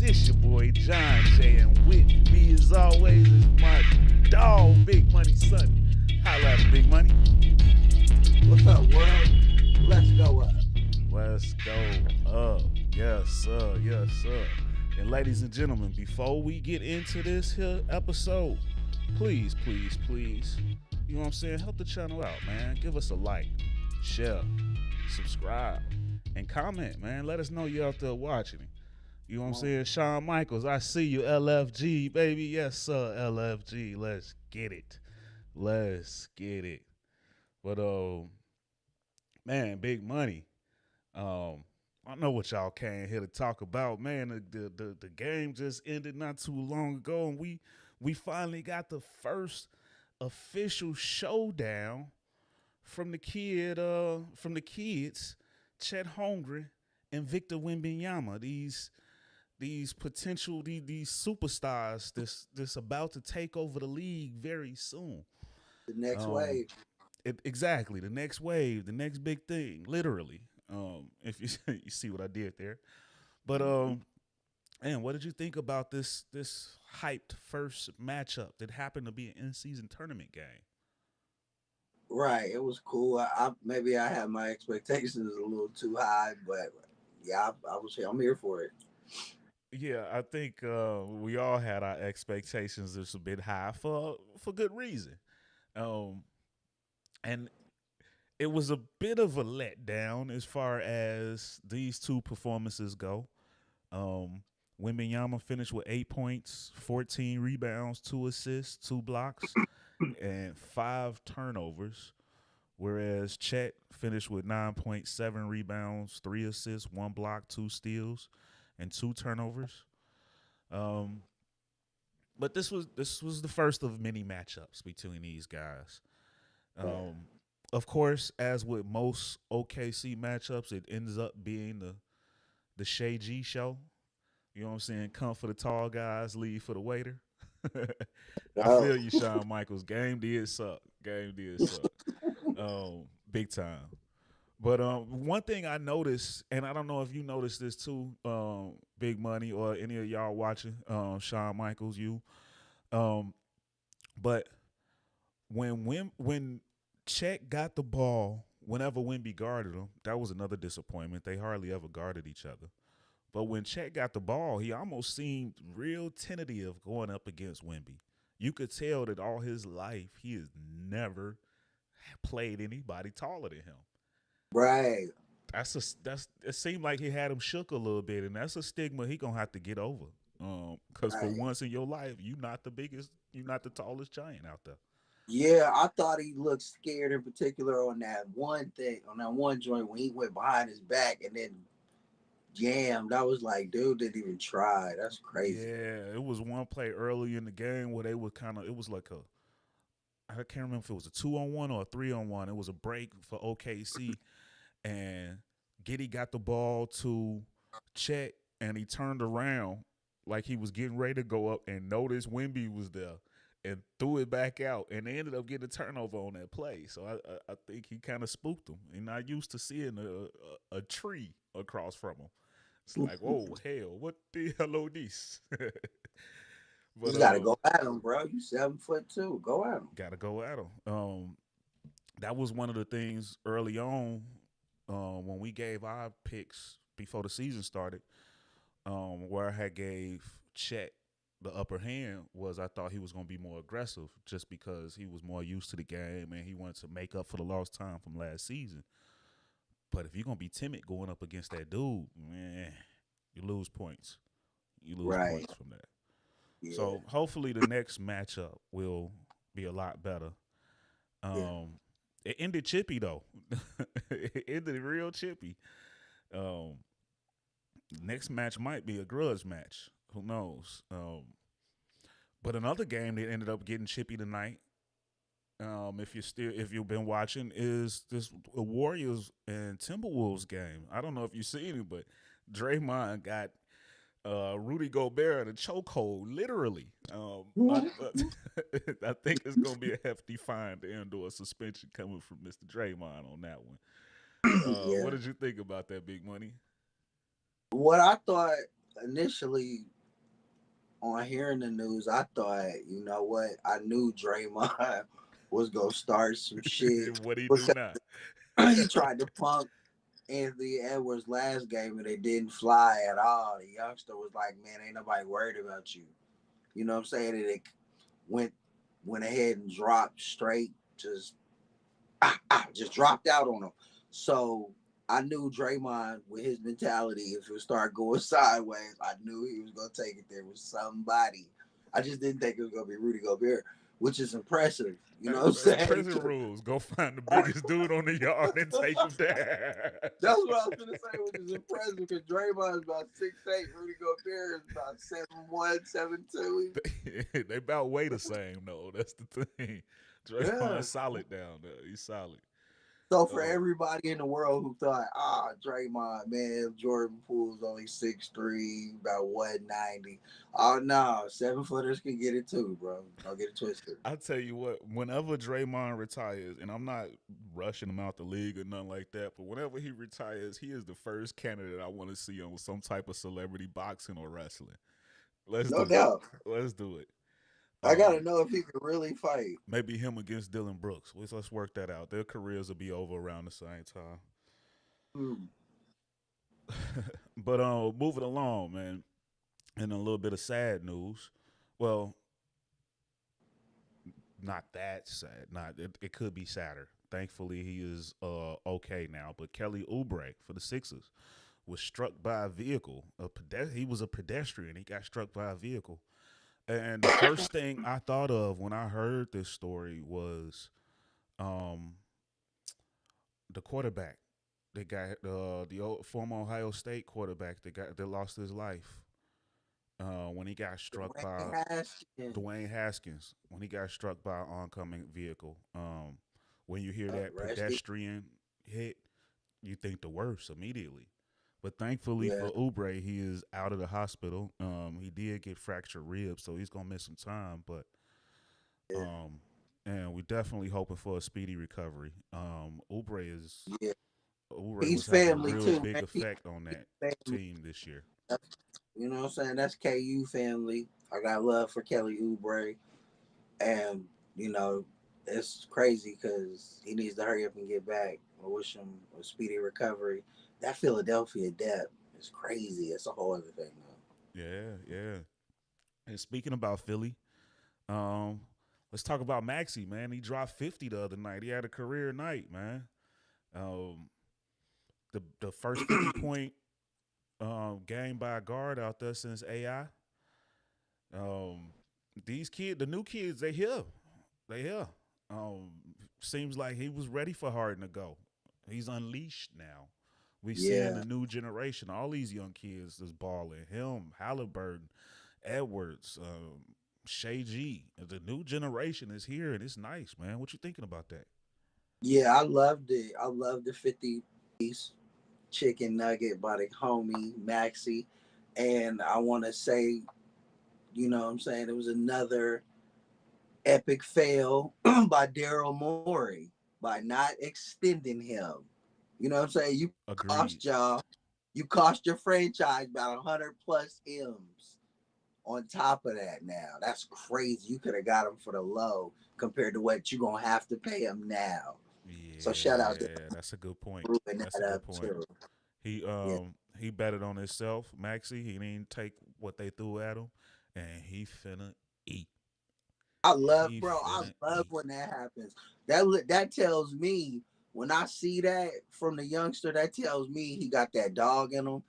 It's your boy John J, and with me as always is my dog, Big Money Sonny. Holla at him, Big Money. What's up, world? Let's go up. Let's go up. Yes, sir. Yes, sir. And ladies and gentlemen, before we get into this here episode, please, you know what I'm saying? Help the channel out, man. Give us a like, share, subscribe, and comment, man. Let us know you're out there watching it. You know what I'm saying? Shawn Michaels, I see you, LFG, baby. Yes, sir, LFG. Let's get it. Let's get it. But, man, Big Money. I know what y'all came here to talk about, man. The game just ended not too long ago, and we finally got the first official showdown from the kids, 𝐻𝑝 and Victor Wembanyama. These potential these superstars this about to take over the league very soon. The next wave. Exactly, the next wave, the next big thing, literally. If you see what I did there. But man, what did you think about this hyped first matchup that happened to be an in-season tournament game? Right, it was cool. Maybe I had my expectations a little too high, but yeah, I'm here for it. Yeah, I think we all had our expectations just a bit high for good reason. And it was a bit of a letdown as far as these two performances go. Wembanyama finished with 8 points, 14 rebounds, 2 assists, 2 blocks, and 5 turnovers. Whereas Chet finished with 9.7 rebounds, 3 assists, 1 block, 2 steals, and 2 turnovers. But this was the first of many matchups between these guys. Of course, as with most OKC matchups, it ends up being the 𝐎𝑑𝙤𝓐𝓮 show. You know what I'm saying? Come for the tall guys, leave for the waiter. I feel you, Shawn Michaels. Game did suck. Big time. But one thing I noticed, and I don't know if you noticed this too, Big Money, or any of y'all watching, Shawn Michaels, you. But when Chet got the ball, whenever Wemby guarded him, that was another disappointment. They hardly ever guarded each other. But when Chet got the ball, he almost seemed real tentative going up against Wemby. You could tell that all his life he has never played anybody taller than him. Right. It seemed like he had him shook a little bit, and that's a stigma he gonna have to get over. Because for once in your life, you're not the tallest giant out there. Yeah, I thought he looked scared in particular on that one joint when he went behind his back and then jammed. I was like, dude didn't even try. That's crazy. Yeah, it was one play early in the game where they were it was like I can't remember if it was a 2-on-1 or a 3-on-1. It was a break for OKC, and 𝐻𝑝 got the ball to Chet, and he turned around like he was getting ready to go up and noticed Wemby was there and threw it back out, and they ended up getting a turnover on that play. So I think he kind of spooked him. And not used to seeing a tree across from him. It's like, whoa, hell, what the hello this? But you gotta go at him, bro. You 7'2". Go at him. Gotta go at him. That was one of the things early on when we gave our picks before the season started, where I had gave Chet the upper hand. Was I thought he was going to be more aggressive just because he was more used to the game and he wanted to make up for the lost time from last season. But if you're going to be timid going up against that dude, man, you lose points. You lose points from that. Yeah. So hopefully the next matchup will be a lot better. It ended chippy, though. It ended real chippy. Next match might be a grudge match. Who knows? But another game that ended up getting chippy tonight, if you've been watching, is this Warriors and Timberwolves game. I don't know if you've seen it, but Draymond got Rudy Gobert in a chokehold, literally. I think it's going to be a hefty fine to endure a suspension coming from Mr. Draymond on that one. What did you think about that, Big Money? What I thought initially, on hearing the news, I thought, you know what? I knew Draymond was gonna start some shit What he do because now? he tried to punk Anthony Edwards last game and it didn't fly at all. The youngster was like, "Man, ain't nobody worried about you." You know what I'm saying? And it went went ahead and dropped straight, just dropped out on him. So I knew Draymond with his mentality, if it start going sideways, I knew he was gonna take it there with somebody. I just didn't think it was gonna be Rudy Gobert, which is impressive. You know what I'm That's saying? prison rules. Go find the biggest dude on the yard and take him down. That's what I was gonna say, which is impressive because Draymond is about 6'8", Rudy Gobert is about 7'1", 7'2". They about weigh the same though. That's the thing. Yeah. Draymond's solid down there. He's solid. So for Oh, everybody in the world who thought, Draymond, man, Jordan Poole's only 6'3", about 190. Oh no, 7-footers can get it too, bro. Don't get it twisted. I tell you what, whenever Draymond retires, and I'm not rushing him out the league or nothing like that, but whenever he retires, he is the first candidate I want to see on some type of celebrity boxing or wrestling. Let's No do it. doubt. Let's do it. I gotta Um, know if he can really fight. maybe him against Dylan Brooks. Let's work that out. Their careers will be over around the same time. Hmm. But moving along, man, and a little bit of sad news. Well, not that sad. Not it could be sadder. Thankfully, he is okay now. But Kelly Oubre for the Sixers was struck by a vehicle. He was a pedestrian. He got struck by a vehicle. And the first thing I thought of when I heard this story was um, the quarterback. They got the old, former Ohio State quarterback that lost his life when he got struck by Dwayne Haskins. Dwayne Haskins when he got struck by an oncoming vehicle. When you hear that Rusty. pedestrian hit, you think the worst immediately. But thankfully Yeah. for Oubre, he is out of the hospital. He did get fractured ribs, so he's gonna miss some time. But Yeah. um, and we definitely hoping for a speedy recovery. Yeah. Oubre He's was having a family real too, big man. He's effect on that family. team this year. You know what I'm saying? That's KU family. I got love for Kelly Oubre. And, you know, it's crazy because he needs to hurry up and get back. I wish him a speedy recovery. That Philadelphia depth is crazy. It's a whole other thing, Yeah, yeah. And speaking about Philly, um, let's talk about Maxey, man. He dropped 50 the other night. He had a career night, man. Um, the first 50-point game by a guard out there since AI. Um, these kids, the new kids, they here. They here. Um, seems like he was ready for Harden to go. He's unleashed now. We seeing Yeah. the new generation. All these young kids is balling. Him, Halliburton, Edwards, 𝑐𝒏 𝓚. The new generation is here, and it's nice, man. What you thinking about that? Yeah, I loved it. I loved the 50-piece chicken nugget by the homie Maxi. And I want to say, you know what I'm saying, it was another epic fail by Daryl Morey by not extending him. You know what I'm saying? Agreed. You cost your franchise about 100 plus M's on top of that now. That's crazy. You could have got him for the low compared to what you're going to have to pay him now. So shout out to Yeah, that's a good point. proving That's that a good up point. too. He Yeah. he betted on himself, Maxie. He didn't take what they threw at him, and he finna eat. He I finna love eat. when that happens. That tells me when I see that from the youngster, that tells me he got that dog in him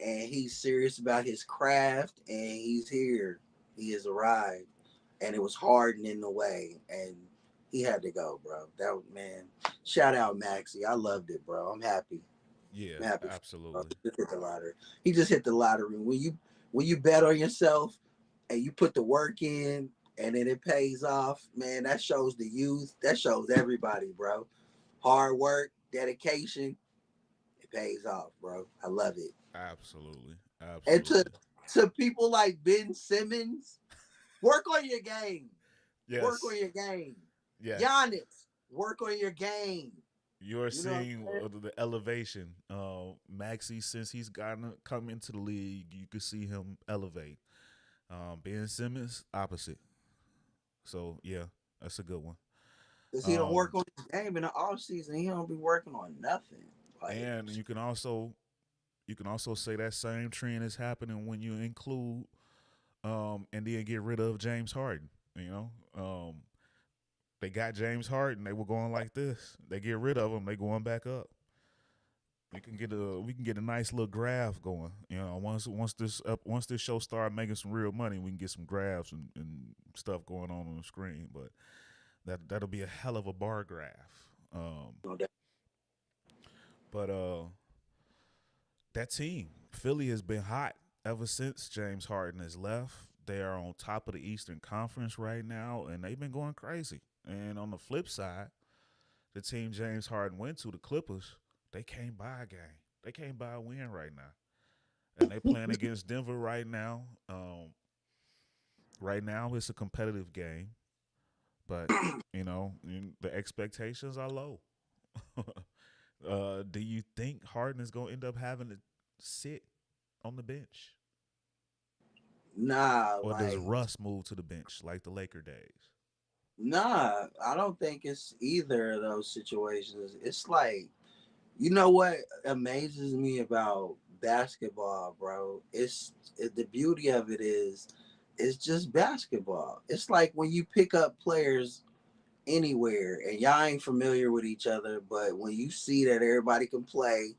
and he's serious about his craft and he's here. He has arrived. And it was Harden in the way. And he had to go, bro. That was, man. Shout out Maxie. I loved it, bro. I'm happy. Yeah, I'm happy for him, bro. absolutely. He just hit the lottery. He just hit the lottery. When you bet on yourself and you put the work in and then it pays off, man, that shows the youth. That shows everybody, bro. Hard work, dedication, it pays off, bro. I love it. Absolutely. And Absolutely. to people like Ben Simmons, work on your game. Work on Yes. your game. Yes. Giannis, work on your game. You're You know what seeing I'm saying? the elevation. Maxie, since he's gotten come into the league, you could see him elevate. Ben Simmons, opposite. So yeah, that's a good one. Cause he don't work Um, on his game in the off season. He don't be working on nothing. Like, and you can also say that same trend is happening when you include and then get rid of James Harden. You know, they got James Harden. They were going like this. They get rid of him. They going back up. We can get a nice little graph going. You know, once this show start making some real money, we can get some graphs and stuff going on the screen. But that'll be a hell of a bar graph. no, that, But that team, Philly, has been hot ever since James Harden has left. They are on top of the Eastern Conference right now, and they've been going crazy. And on the flip side, the team James Harden went to, the Clippers, they can't buy a game. They can't buy a win right now. And they playing against Denver right now. Right now, it's a competitive game, but the expectations are low. Do you think Harden is going to end up having to sit on the bench, nah, or does like, Russ move to the bench like the Laker days? nah. I don't think it's either of those situations. It's like, you know what amazes me about basketball, bro? The beauty of it is, it's just basketball. It's like when you pick up players anywhere and y'all ain't familiar with each other, but when you see that everybody can play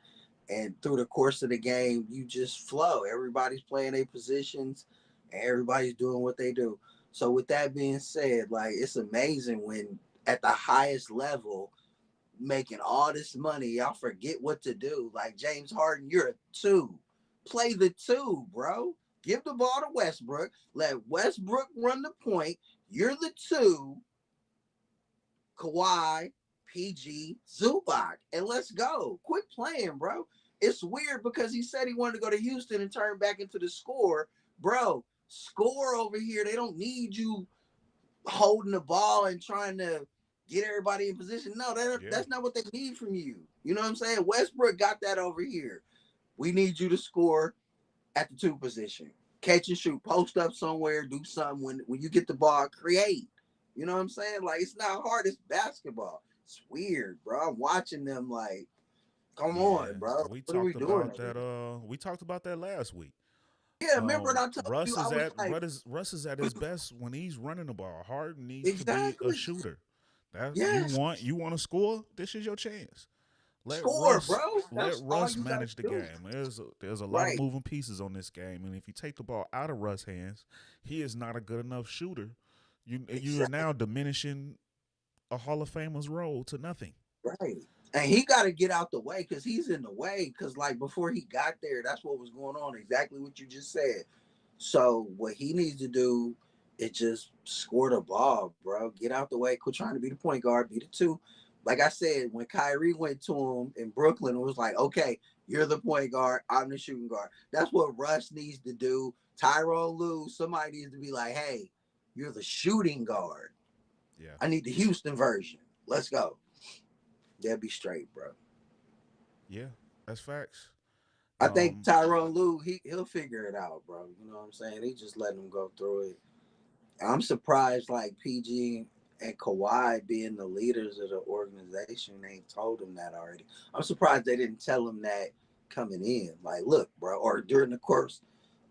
and through the course of the game, you just flow. Everybody's playing their positions and everybody's doing what they do. So with that being said, like, it's amazing when at the highest level, making all this money, y'all forget what to do. Like, James Harden, you're a two. Play the two, bro. Give the ball to Westbrook. Let Westbrook run the point. You're the two. Kawhi, PG, Zubac, and let's go. Quit playing, bro. It's weird because he said he wanted to go to Houston and turn back into the score. Bro, score over here. They don't need you holding the ball and trying to get everybody in position. No, Yeah, that's not what they need from you. You know what I'm saying? Westbrook got that over here. We need you to score at the two position. Catch and shoot, post up somewhere, do something when you get the ball, create. You know what I'm saying? Like, it's not hard, it's basketball. It's weird, bro. I'm watching them like, come yeah. on, bro. We What are we talked doing about over that. here? We talked about that last week. Yeah, remember what I told you? Russ I is was at like, his best when he's running the ball. Harden needs to be a exactly. shooter. That you Yes. want you want to score. This is your chance. Let Score, Russ bro. let That's all Russ you gotta manage the do. game. There's a lot of Right. moving pieces on this game, and if you take the ball out of Russ' hands, he is not a good enough shooter. You are Exactly. now diminishing a Hall of Famer's role to nothing. Right. And he got to get out the way because he's in the way. Because, like, before he got there, that's what was going on. Exactly what you just said. So, what he needs to do is just score the ball, bro. Get out the way. Quit trying to be the point guard, be the two. Like I said, when Kyrie went to him in Brooklyn, it was like, okay, you're the point guard. I'm the shooting guard. That's what Russ needs to do. Tyrone Lue, somebody needs to be like, hey, you're the shooting guard. Yeah, I need the Houston version. Let's go. They'll be straight, bro. yeah, that's facts. I think Um, Tyrone Lue, he'll figure it out, bro. You know what I'm saying? He just letting him go through it. I'm surprised, like, PG and Kawhi being the leaders of the organization, they told him that already. I'm surprised they didn't tell him that coming in. Like, look, bro, or during the course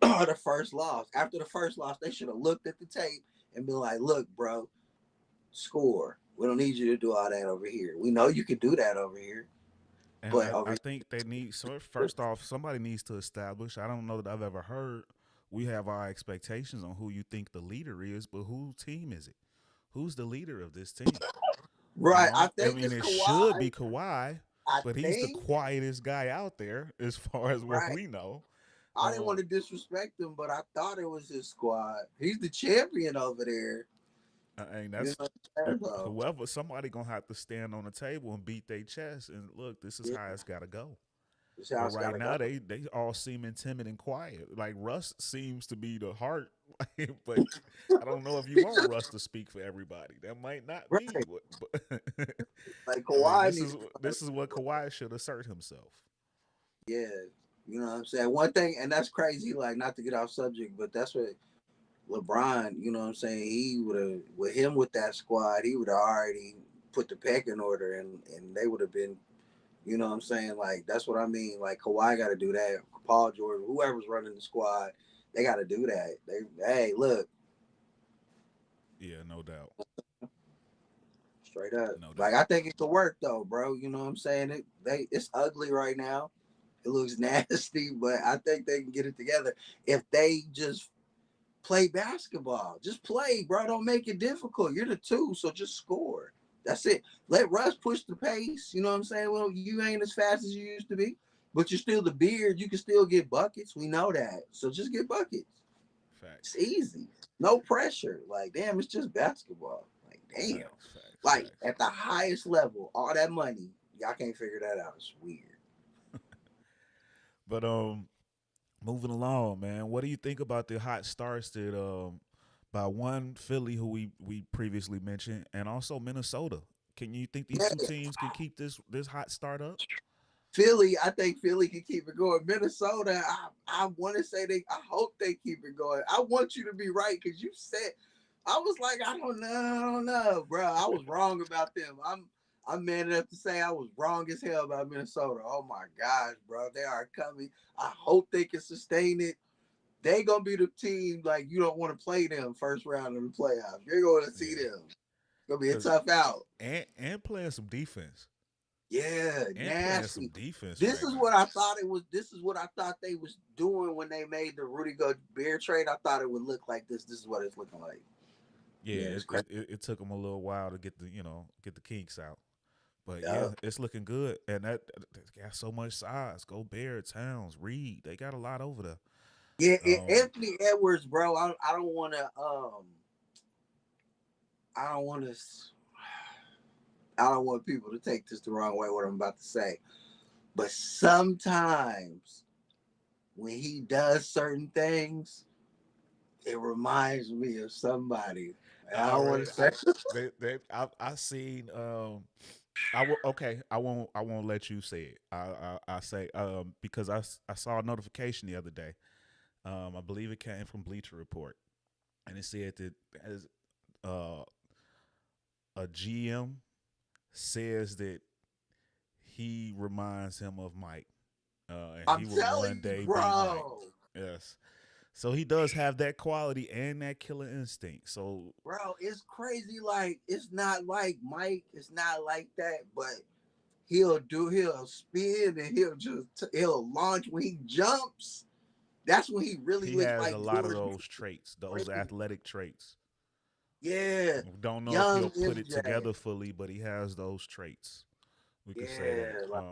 of the first loss. After the first loss, they should have looked at the tape and been like, look, bro, score. We don't need you to do all that over here. We know you can do that over here, and but I over think they need. So here, first off, somebody needs to establish. I don't know that I've ever heard. We have our expectations on who you think the leader is, but whose team is it? Who's the leader of this team? right? I I think mean, it's it should Kawhi. be Kawhi, I but he's the think, quietest guy out there as far as what right. we know. I didn't want Um, to disrespect him, but I thought it was his squad. He's the champion over there. I mean, You that's know what I'm saying? So, whoever somebody gonna have to stand on the table and beat their chest and look. This is yeah, how it's gotta go. this how But it's right gotta go. now, they all seem timid and quiet. Like Russ seems to be the heart, but I don't know if you want Russ to speak for everybody. That might not be Right. what. But Like, I mean, Kawhi this needs is to start. this is what Kawhi should assert himself. Yeah. You know what I'm saying? One thing, and that's crazy, like, not to get off subject, but that's what LeBron, you know what I'm saying, he would have, with him with that squad, he would have already put the pecking order, and they would have been, you know what I'm saying, like that's what I mean. Like Kawhi got to do that. Paul George, whoever's running the squad, they got to do that. Hey, look, Yeah, no doubt. straight up. No Like doubt. I think it could work though, bro. You know what I'm saying? It's ugly right now. It looks nasty, but I think they can get it together if they just play basketball. Just play, bro. Don't make it difficult. You're the two, so just score. That's it. Let Russ push the pace. You know what I'm saying? Well, you ain't as fast as you used to be, but you're still the beard. You can still get buckets. We know that. So just get buckets. It's Facts. easy. No pressure. Like, damn, it's just basketball. Like, damn. Facts. Facts. Like, Facts. at the highest level, all that money, y'all can't figure that out. It's weird. But moving along, man. What do you think about the hot starts that by one Philly, who we previously mentioned, and also Minnesota? Can you think these two Man, teams can keep this hot start up? Philly, I think Philly can keep it going. Minnesota, I want to say I hope they keep it going. I want you to be right because you said, I was like, I don't know, bro. I was wrong about them. I'm man enough to say I was wrong as hell about Minnesota. Oh my gosh, bro, they are coming. I hope they can sustain it. They gonna be the team like you don't want to play them first round of the playoffs. You're going to see Yeah, them. It's gonna be a because tough out. and playing some defense Yeah, and playing some nasty. defense This right is now. what I thought it was. This is what I thought they was doing when they made the Rudy Gobert trade. I thought it would look like this. This is what it's looking like. Yeah, Yeah, it's crazy. it took them a little while to get the get the kinks out. But Yeah, yeah, it's looking good, and that got so much size. Gobert, Towns, Reed, they got a lot over there. yeah. Um, Anthony Edwards, bro. I don't want to. I don't want to. I don't want people to take this the wrong way. What I'm about to say, but sometimes when he does certain things, it reminds me of somebody. And I all don't want right, to say. I seen okay. I won't let you say it. I say because I saw a notification the other day. I believe it came from Bleacher Report, and it said that as uh a GM says that he reminds him of Mike, and I'm he will one telling you, day be Mike. bro. Yes, so he does have that quality and that killer instinct. So Bro, it's crazy. Like, it's not like Mike. It's not like that. But he'll spin and he'll launch when he jumps. That's when he really he looks has a like lot of George. those traits, those athletic traits. Yeah, Don't know if young he'll put it MJ. together fully, but he has those traits. We could say that. Yeah, like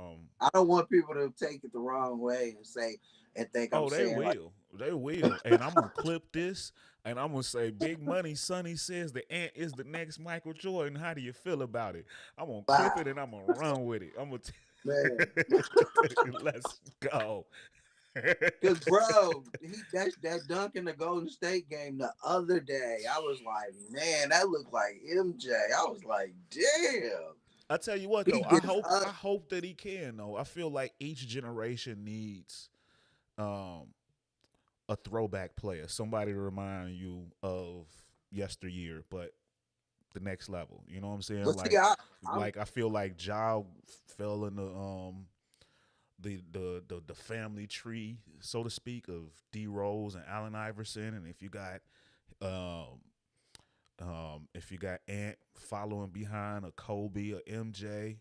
I don't want people to take it the wrong way and say and think I'm Oh, they saying like, will. They will. And I'm gonna clip this and I'm gonna say Big Money Sonny says the ant is the next Michael Jordan. How do you feel about it? I'm gonna clip wow, it and I'm gonna run with it. I'm man. gonna let's go. Cause bro, that dunk in the Golden State game the other day. I was like, man, that looked like MJ. I was like, damn. I tell you what He though, I gets hope up. I hope that he can though. I feel like each generation needs um a throwback player, somebody to remind you of yesteryear, but the next level. You know what I'm saying? But see, I'm Like I feel like Ja fell in the family tree, so to speak, of D Rose and Allen Iverson, and um if you got Ant following behind a Kobe or MJ,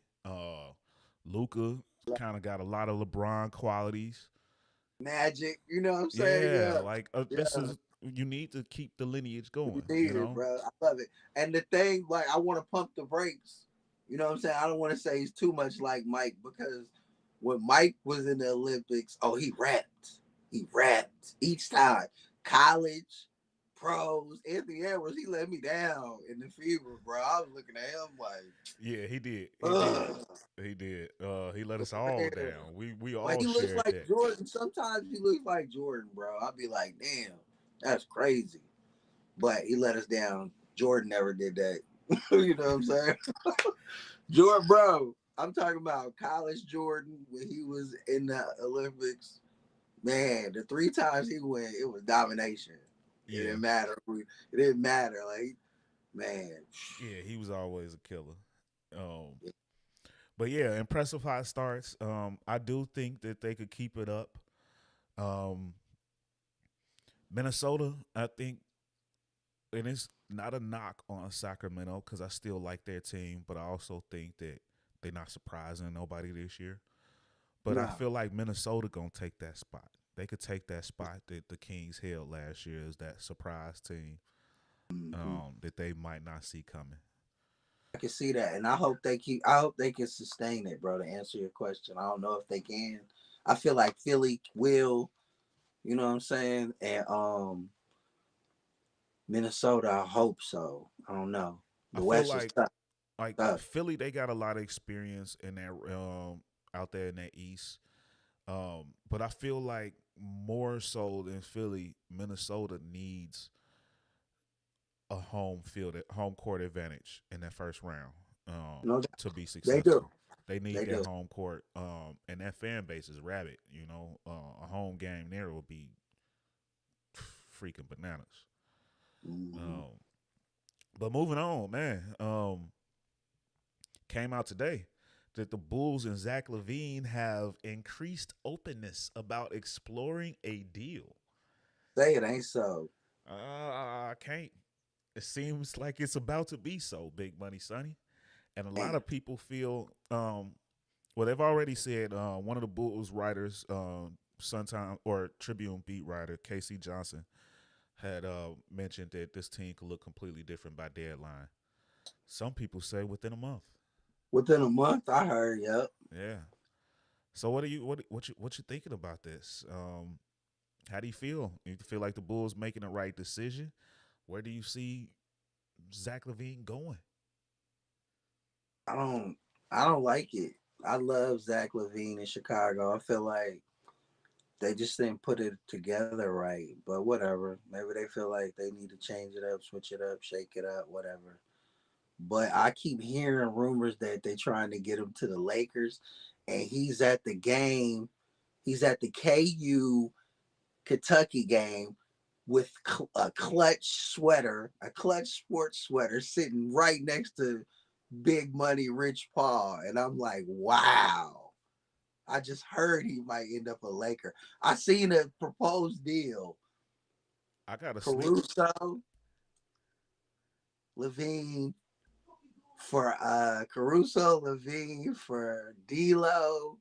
Luca kind of got a lot of LeBron qualities. Magic. You know what I'm saying? Yeah, Yeah, like this yeah. is you need to keep the lineage You going. need it, bro. I love it. And the thing, like, I want to pump the brakes. You know what I'm saying? I don't want to say he's too much like Mike because when Mike was in the Olympics, oh, he rapped. He rapped each time. College, pros, Anthony Edwards, he let me down in the fever, bro. I was looking at him like, Yeah, he did. He did. ugh, He did. He let us all man. down. We Like all he looks shared like that. Jordan. Sometimes he looks like Jordan, bro. I'd be like, damn, that's crazy. But he let us down. Jordan never did that. You know what I'm saying? Jordan, bro, I'm talking about college Jordan when he was in the Olympics. Man, the 3 times he went, it was domination. It Yeah, didn't matter. It didn't matter. Like, man. yeah, he was always a killer. Um, but yeah, impressive hot starts. I do think that they could keep it up. Um, Minnesota, I think, and it's not a knock on Sacramento because I still like their team, but I also think that they're not surprising nobody this year. But I No. feel like Minnesota gonna take that spot. They could take that spot that the Kings held last year as that surprise team Hmm. that they might not see coming. I can see that, and I hope they keep. I hope they can sustain it, bro. To answer your question, I don't know if they can. I feel like Philly will. You know what I'm saying? And Minnesota, I hope so. I don't know. I The feel West is like tough. like Tough. Philly, they got a lot of experience in that out there in that East. But I feel like more so than Philly, Minnesota needs a home court advantage in that first round No, to be they do. successful. They need They that do. home court, and that fan base is rabid. You know, a home game there will be freaking bananas. Hmm. Um, but moving on, man. Came out today that the Bulls and Zach LaVine have increased openness about exploring a deal. Say it ain't so. I can't. It seems like it's about to be so, Big Money Sonny. And a lot Man, of people feel, well, they've already said one of the Bulls writers, Sun or Tribune beat writer Casey Johnson, had mentioned that this team could look completely different by deadline. Some people say within a month. within a month, I heard. Yep. Yeah. So what you thinking about this? How do you feel? You feel like the Bulls making the right decision? Where do you see Zach LaVine going? I don't. I don't like it. I love Zach Levine in Chicago. I feel like they just didn't put it together right. But whatever. Maybe they feel like they need to change it up, switch it up, shake it up, whatever. But I keep hearing rumors that they're trying to get him to the Lakers, and he's at the game. He's at the KU Kentucky game with a clutch sweater, a clutch sports sweater, sitting right next to Big Money Rich Paul, and I'm like, wow. I just heard he might end up a Laker. I seen a proposed deal. I got a sneak. Caruso, Levine for Caruso, Levine for D'Lo,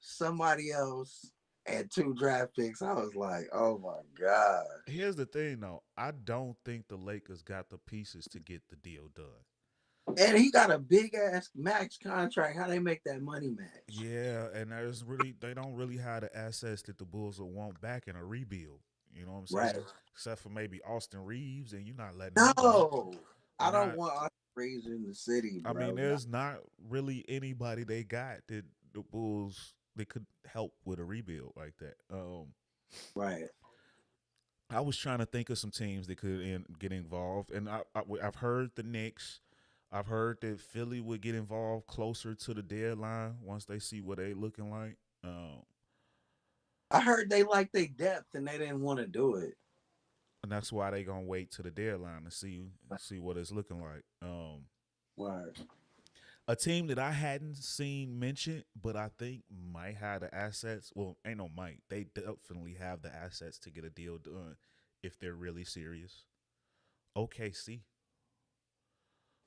somebody else, and 2 draft picks. I was like, oh my god. Here's the thing, though. I don't think the Lakers got the pieces to get the deal done. And he got a big ass max contract. How they make that money match? Yeah, and they don't really have the assets that the Bulls will want back in a rebuild. You know what I'm Right. saying? Except for maybe Austin Reeves, and you're not letting him go. No, You're I don't not. want Austin Reeves in the city, I mean, bro. No. there's not really anybody they got that the Bulls they could help with a rebuild like that. Right. I was trying to think of some teams that could get involved, and I've heard the Knicks. I've heard that Philly would get involved closer to the deadline once they see what they looking like. I heard they like their depth and they didn't want to do it. And that's why they gonna wait to the deadline to see what it's looking like. Right. A team that I hadn't seen mentioned, but I think might have the assets. Well, ain't no might. They definitely have the assets to get a deal done if they're really serious. OKC.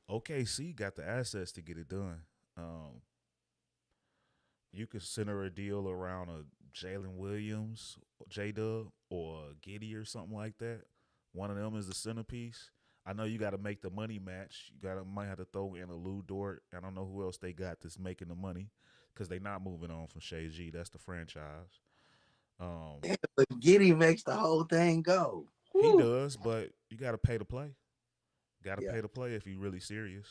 OKC got the assets to get it done. Um, you could center a deal around a Jalen Williams, J Dub, or Giddy or something like that. One of them is the centerpiece. I know you got to make the money match. You might have to throw in a Lou Dort. I don't know who else they got that's making the money because they not moving on from 𝐭𝓩. That's the franchise. Um, But Giddy makes the whole thing go. he Woo. does, but you got to pay to play. Got to Yeah. pay to play if you're really serious.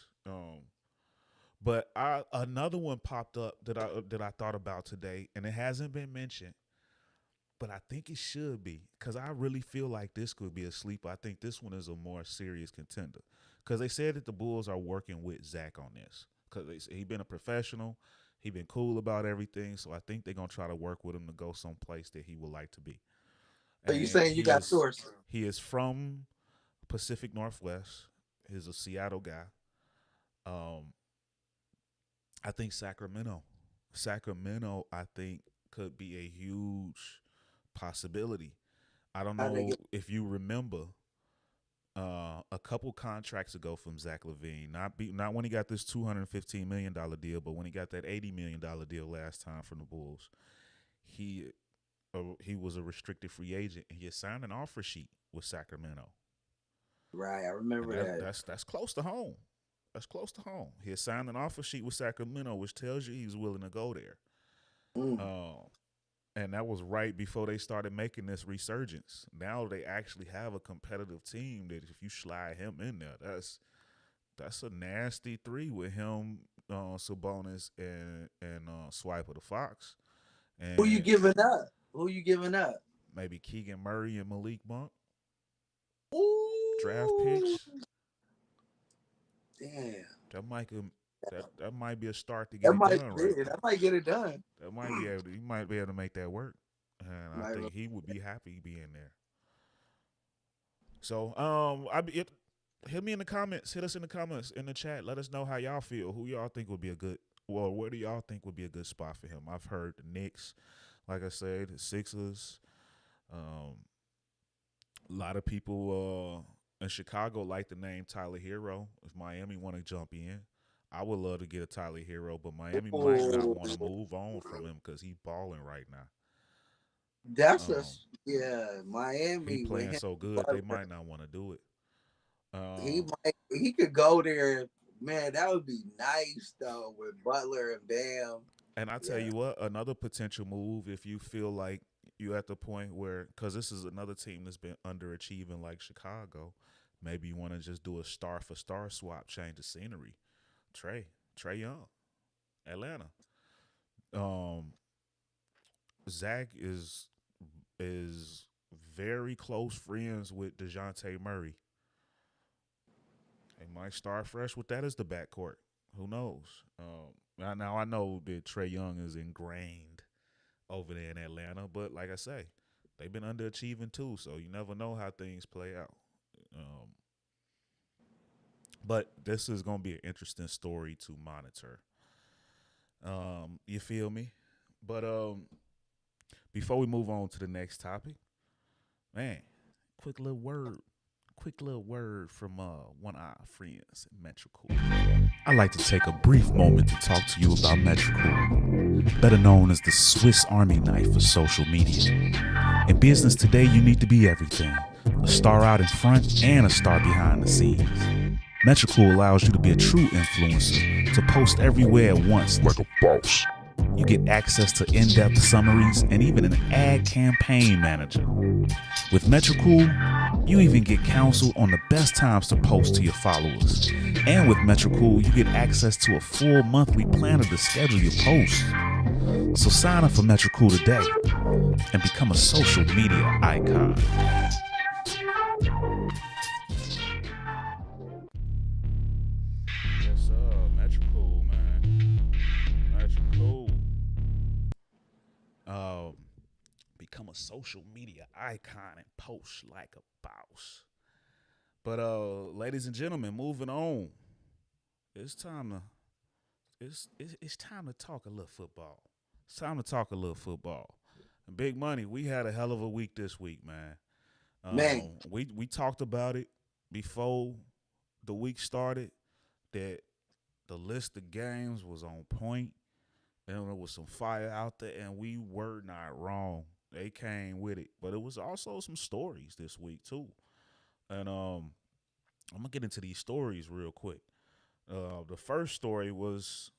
But another one popped up that I thought about today, and it hasn't been mentioned, but I think it should be because I really feel like this could be a sleeper. I think this one is a more serious contender because they said that the Bulls are working with Zach on this because he been a professional, he been cool about everything, so I think they're gonna try to work with him to go someplace that he would like to be. Are you and saying you got source? he is from Pacific Northwest. He's a Seattle guy. Um, I think Sacramento. Sacramento, I think, could be a huge possibility. I don't How they know get? if you remember a couple contracts ago from Zach LaVine. Not when he got this $215 million deal, but when he got that $80 million deal last time from the Bulls. He was a restricted free agent and he had signed an offer sheet with Sacramento. Right, I And remember that. that's close to home. That's close to home. He had signed an offer sheet with Sacramento, which tells you he's willing to go there. Mm. Um, and that was right before they started making this resurgence. Now they actually have a competitive team that if you slide him in there, that's a nasty three with him, Sabonis, and Swiper the Fox, Who you and giving up? Who you giving up? maybe Keegan Murray and Malik Monk draft Ooh, picks. damn. That might that might be a start to get That it might done right yeah, there. that might get it done. That might be able to, he might be able to make that work, and I Might think well- he would be happy being there. So hit me in the comments. Hit us in the comments in the chat. Let us know how y'all feel. Who y'all think would be a good? Well, where do y'all think would be a good spot for him? I've heard the Knicks, like I said, the Sixers. A lot of people in Chicago like the name Tyler Hero. If Miami want to jump in, I would love to get a Tyler Hero, but Miami might not want to move on from him because he's balling right now. That's a Um, yeah. he Miami with playing him, so good they Butler, might not want to do it. he could go there. Man, that would be nice though with Butler and Bam. And I tell Yeah. you what, another potential move if you feel like you at the point where, because this is another team that's been underachieving like Chicago, maybe you want to just do a star for star swap, change the scenery. Trae Young, Atlanta. Um, Zach is very close friends with DeJounte Murray. They might start fresh with that as the backcourt. Who knows? Now I know that Trae Young is ingrained over there in Atlanta, but like I say, they've been underachieving too, so you never know how things play out. Um, but this is going to be an interesting story to monitor. You feel me? But before we move on to the next topic, man, quick little word from one of our friends at Metricool. I'd like to take a brief moment to talk to you about Metricool, better known as the Swiss Army knife for social media. In business today, you need to be everything, a star out in front and a star behind the scenes. Metricool allows you to be a true influencer, to post everywhere at once like a boss. You get access to in-depth summaries and even an ad campaign manager. With Metricool, you even get counsel on the best times to post to your followers. And with Metricool, you get access to a full monthly planner to schedule your posts. So sign up for Metricool today and become a social media icon. Yes, sir. Metricool, man. Metricool. Become a social media icon and post like a boss. But ladies and gentlemen, moving on. It's time to talk a little football. It's time to talk a little football. And Big Money, we had a hell of a week this week, man. Man, We talked about it before the week started that the list of games was on point and there was some fire out there, and we were not wrong. They came with it, but it was also some stories this week too. And I'm gonna get into these stories real quick. The first story was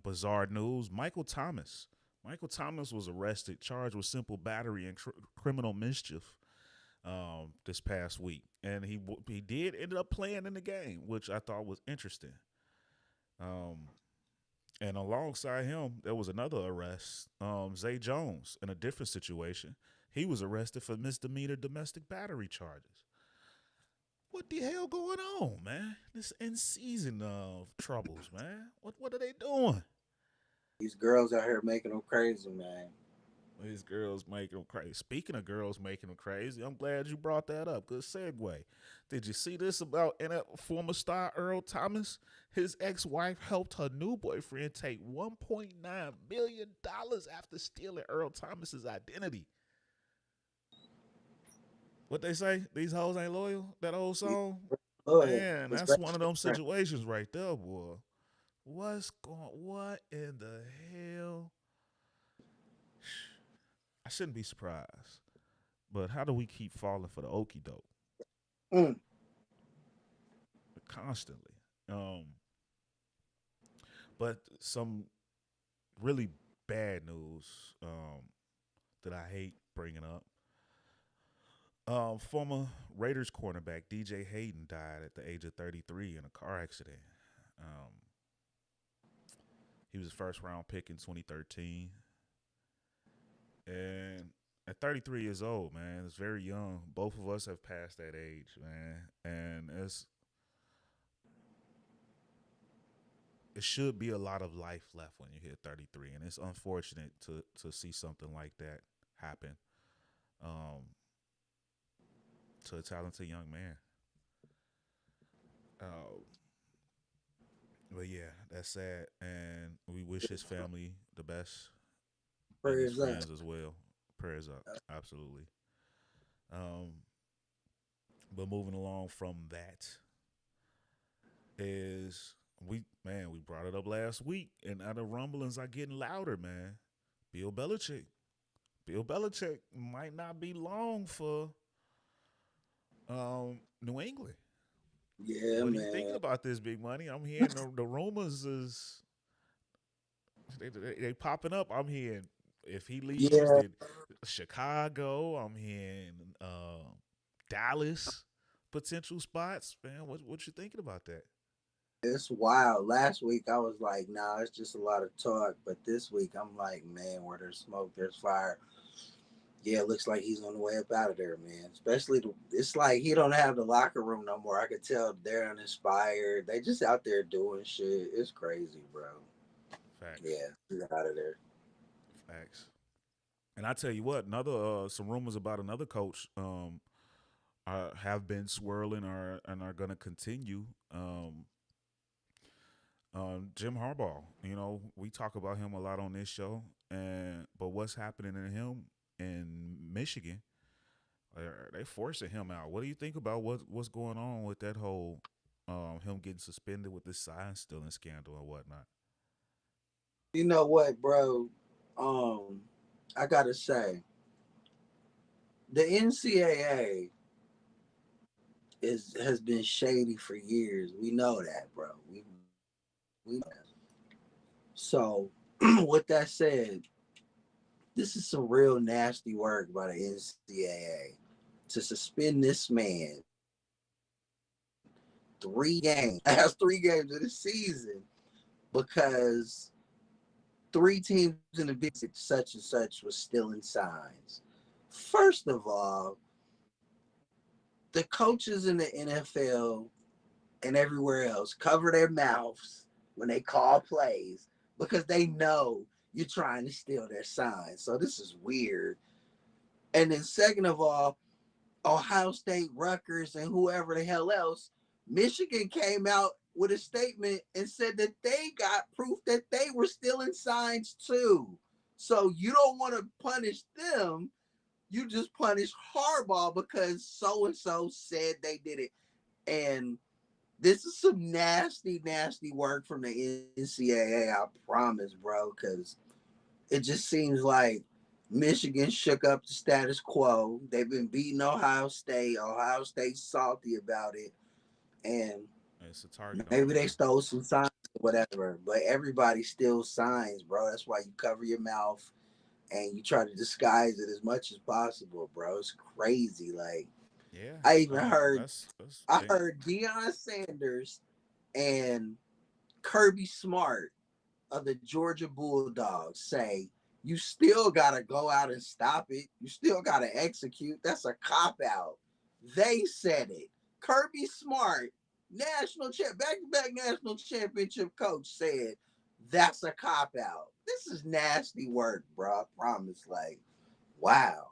bizarre news. Michael Thomas. Michael Thomas was arrested, charged with simple battery and criminal mischief this past week, and he did end up playing in the game, which I thought was interesting. And alongside him, there was another arrest, Zay Jones, in a different situation. He was arrested for misdemeanor domestic battery charges. What the hell going on, man? This in season of troubles, man. What are they doing? these girls out here making them crazy, man. These girls making them crazy. Speaking of girls making them crazy, I'm glad you brought that up. Good segue. Did you see this about former star Earl Thomas? His ex-wife helped her new boyfriend take $1.9 million after stealing Earl Thomas's identity. What they say? These hoes ain't loyal. That old Yeah, song. loyal, Man, that's one of especially them situations right there, boy. What in the hell? I shouldn't be surprised. But how do we keep falling for the okie doke mm, constantly? Um, but some really bad news that I hate bringing up. Former Raiders cornerback DJ Hayden died at the age of 33 in a car accident. Um, he was a first round pick in 2013. And at 33 years old, man, it's very young. Both of us have passed that age, man. And it should be a lot of life left when you hit 33. And it's unfortunate to see something like that happen um, to a talented young man. Uh, but yeah, that's sad. And we wish his family the best and his prayers up. friends as well. Prayers up. Absolutely. Um, but moving along from that is we brought it up last week and other rumblings are getting louder, man. Bill Belichick. Bill Belichick might not be long for New England. Yeah, What are you thinking man. about this, Big Money? I'm hearing the rumors is they popping up. I'm hearing if he leaves, Yeah, then Chicago. I'm hearing Dallas potential spots. Man, what you thinking about that? it's wild. Last week I was like, nah, it's just a lot of talk. But this week I'm like, man, where there's smoke, there's fire. Yeah, it looks like he's on the way up out of there, man. Especially, it's like he don't have the locker room no more. I could tell they're uninspired. They just out there doing shit. It's crazy, bro. Facts, Yeah, he's out of there. facts. And I tell you what, another some rumors about another coach have been swirling or and are going to continue. Jim Harbaugh, you know, we talk about him a lot on this show, and but what's happening in him in Michigan? They forcing him out. What do you think about what's going on with that whole him getting suspended with this sign stealing scandal and whatnot? You know what, bro? I gotta say, the NCAA has been shady for years. We know that, bro. We know that. So, with that said, this is some real nasty work by the NCAA to suspend this man 3 games, last 3 games of the season because 3 teams in the Big Six, such and such, was stealing signs. First of all, the coaches in the NFL and everywhere else cover their mouths when they call plays because they know you're trying to steal their signs. So this is weird. And then second of all, Ohio State, Rutgers, and whoever the hell else, Michigan came out with a statement and said that they got proof that they were stealing signs too. So you don't want to punish them. You just punish Harbaugh because so and so said they did it. And this is some nasty, nasty work from the NCAA. I promise, bro, because it just seems like Michigan shook up the status quo. They've been beating Ohio State. Ohio State's salty about it. And It's a target on maybe them they now. stole some signs or whatever. But everybody steals signs, bro. That's why you cover your mouth and you try to disguise it as much as possible, bro. It's crazy. Like Yeah, I even heard that's I heard Deion Sanders and Kirby Smart of the Georgia Bulldogs say, you still got to go out and stop it. You still got to execute. That's a cop out. They said it. Kirby Smart, back to back national championship coach, said that's a cop out. This is nasty work, bro. I promise. Like, wow,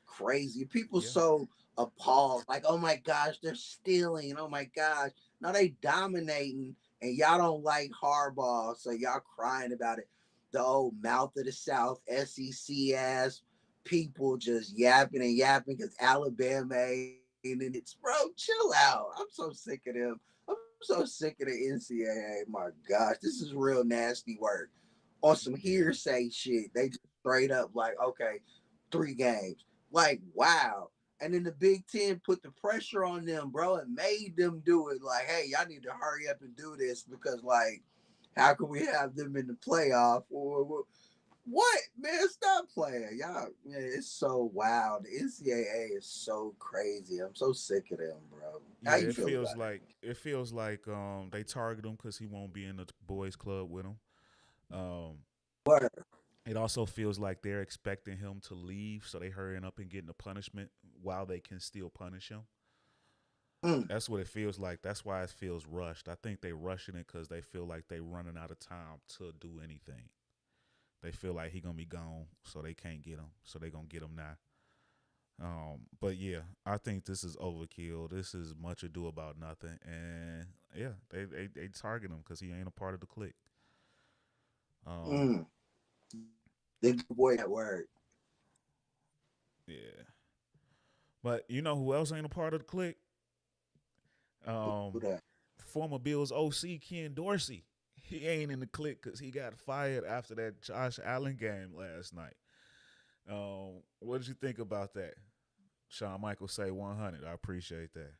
crazy. People Yeah. so appalled. Like, oh my gosh, they're stealing. Oh my gosh. No, they dominating, and y'all don't like Harbaugh, so y'all crying about it. The old mouth of the South, SEC ass people just yapping and yapping because Alabama ain't in it. Bro, chill out. I'm so sick of them. I'm so sick of the NCAA. My gosh, this is real nasty work. On some Yeah. hearsay shit, they just straight up like, okay, 3 games. Like, wow. And then the Big Ten put the pressure on them, bro, and made them do it. Like, hey, y'all need to hurry up and do this because, like, how can we have them in the playoff? Or what, man? Stop playing, y'all. Man, it's so wild. The NCAA is so crazy. I'm so sick of them, bro. How Yeah, you feel about it? it feels like they target him because he won't be in the boys club with him. Um, Word. it also feels like they're expecting him to leave, so they hurrying up and getting the punishment while they can still punish him. Mm, That's what it feels like. That's why it feels rushed. I think they rushing it because they feel like they running out of time to do anything. They feel like he gonna be gone, so they can't get him. So they gonna get him now. But yeah, I think this is overkill. This is much ado about nothing, and yeah, they target him because he ain't a part of the clique. Um, mm. The boy that word. yeah, but you know who else ain't a part of the clique? Who Um, that? former Bills OC Ken Dorsey. He ain't in the clique because he got fired after that Josh Allen game last night. What did you think about that? Shawn Michaels say 100. I appreciate that.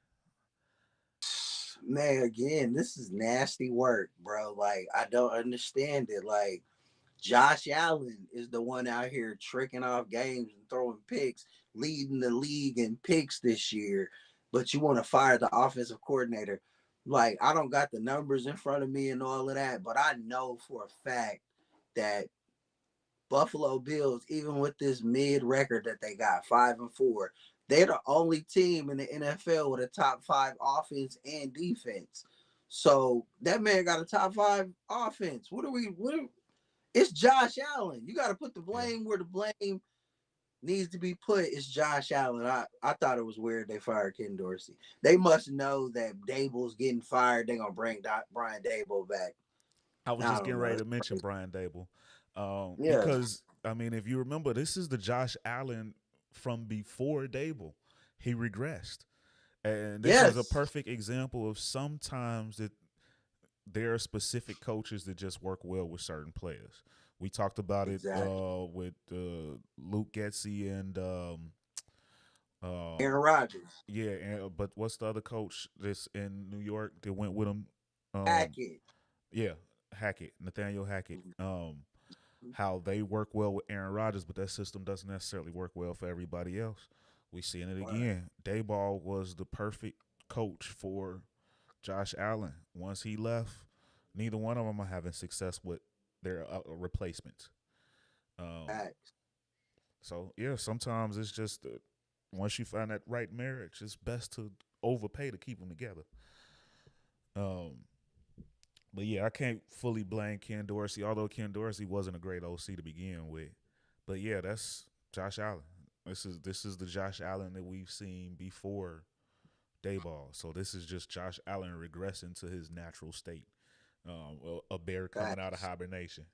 Man, again, this is nasty work, bro. Like, I don't understand it. Like, Josh Allen is the one out here tricking off games and throwing picks, leading the league in picks this year. But you want to fire the offensive coordinator. Like, I don't got the numbers in front of me and all of that, but I know for a fact that Buffalo Bills, even with this mid record that they got, 5-4, they're the only team in the NFL with a top 5 offense and defense. So that man got a top 5 offense. It's Josh Allen. You got to put the Yeah. blame where the blame needs to be put. It's Josh Allen. I thought it was weird they fired Ken Dorsey. They must know that Dable's getting fired. They're gonna bring Brian Dable back. I was I just don't getting know. ready It's to mention crazy. Brian Dable, Yeah. because I mean, if you remember, this is the Josh Allen from before Dable. He regressed, and this is a Yes. perfect example of sometimes that there are specific coaches that just work well with certain players. We talked about it Exactly. with Luke Getzey and um, Aaron Rodgers. yeah, but what's the other coach that's in New York that went with him? Um, Hackett. yeah, Hackett, Nathaniel Hackett. How they work well with Aaron Rodgers, but that system doesn't necessarily work well for everybody else. We seeing it Right. again. Dayball was the perfect coach for Josh Allen. Once he left, neither one of them are having success with their replacements. Um, Facts. so yeah, sometimes it's just once you find that right marriage, it's best to overpay to keep them together. Um, but yeah, I can't fully blame Ken Dorsey, although Ken Dorsey wasn't a great OC to begin with. But yeah, that's Josh Allen. This is the Josh Allen that we've seen before Dayball. So this is just Josh Allen regressing to his natural state. A bear coming out of Facts. hibernation.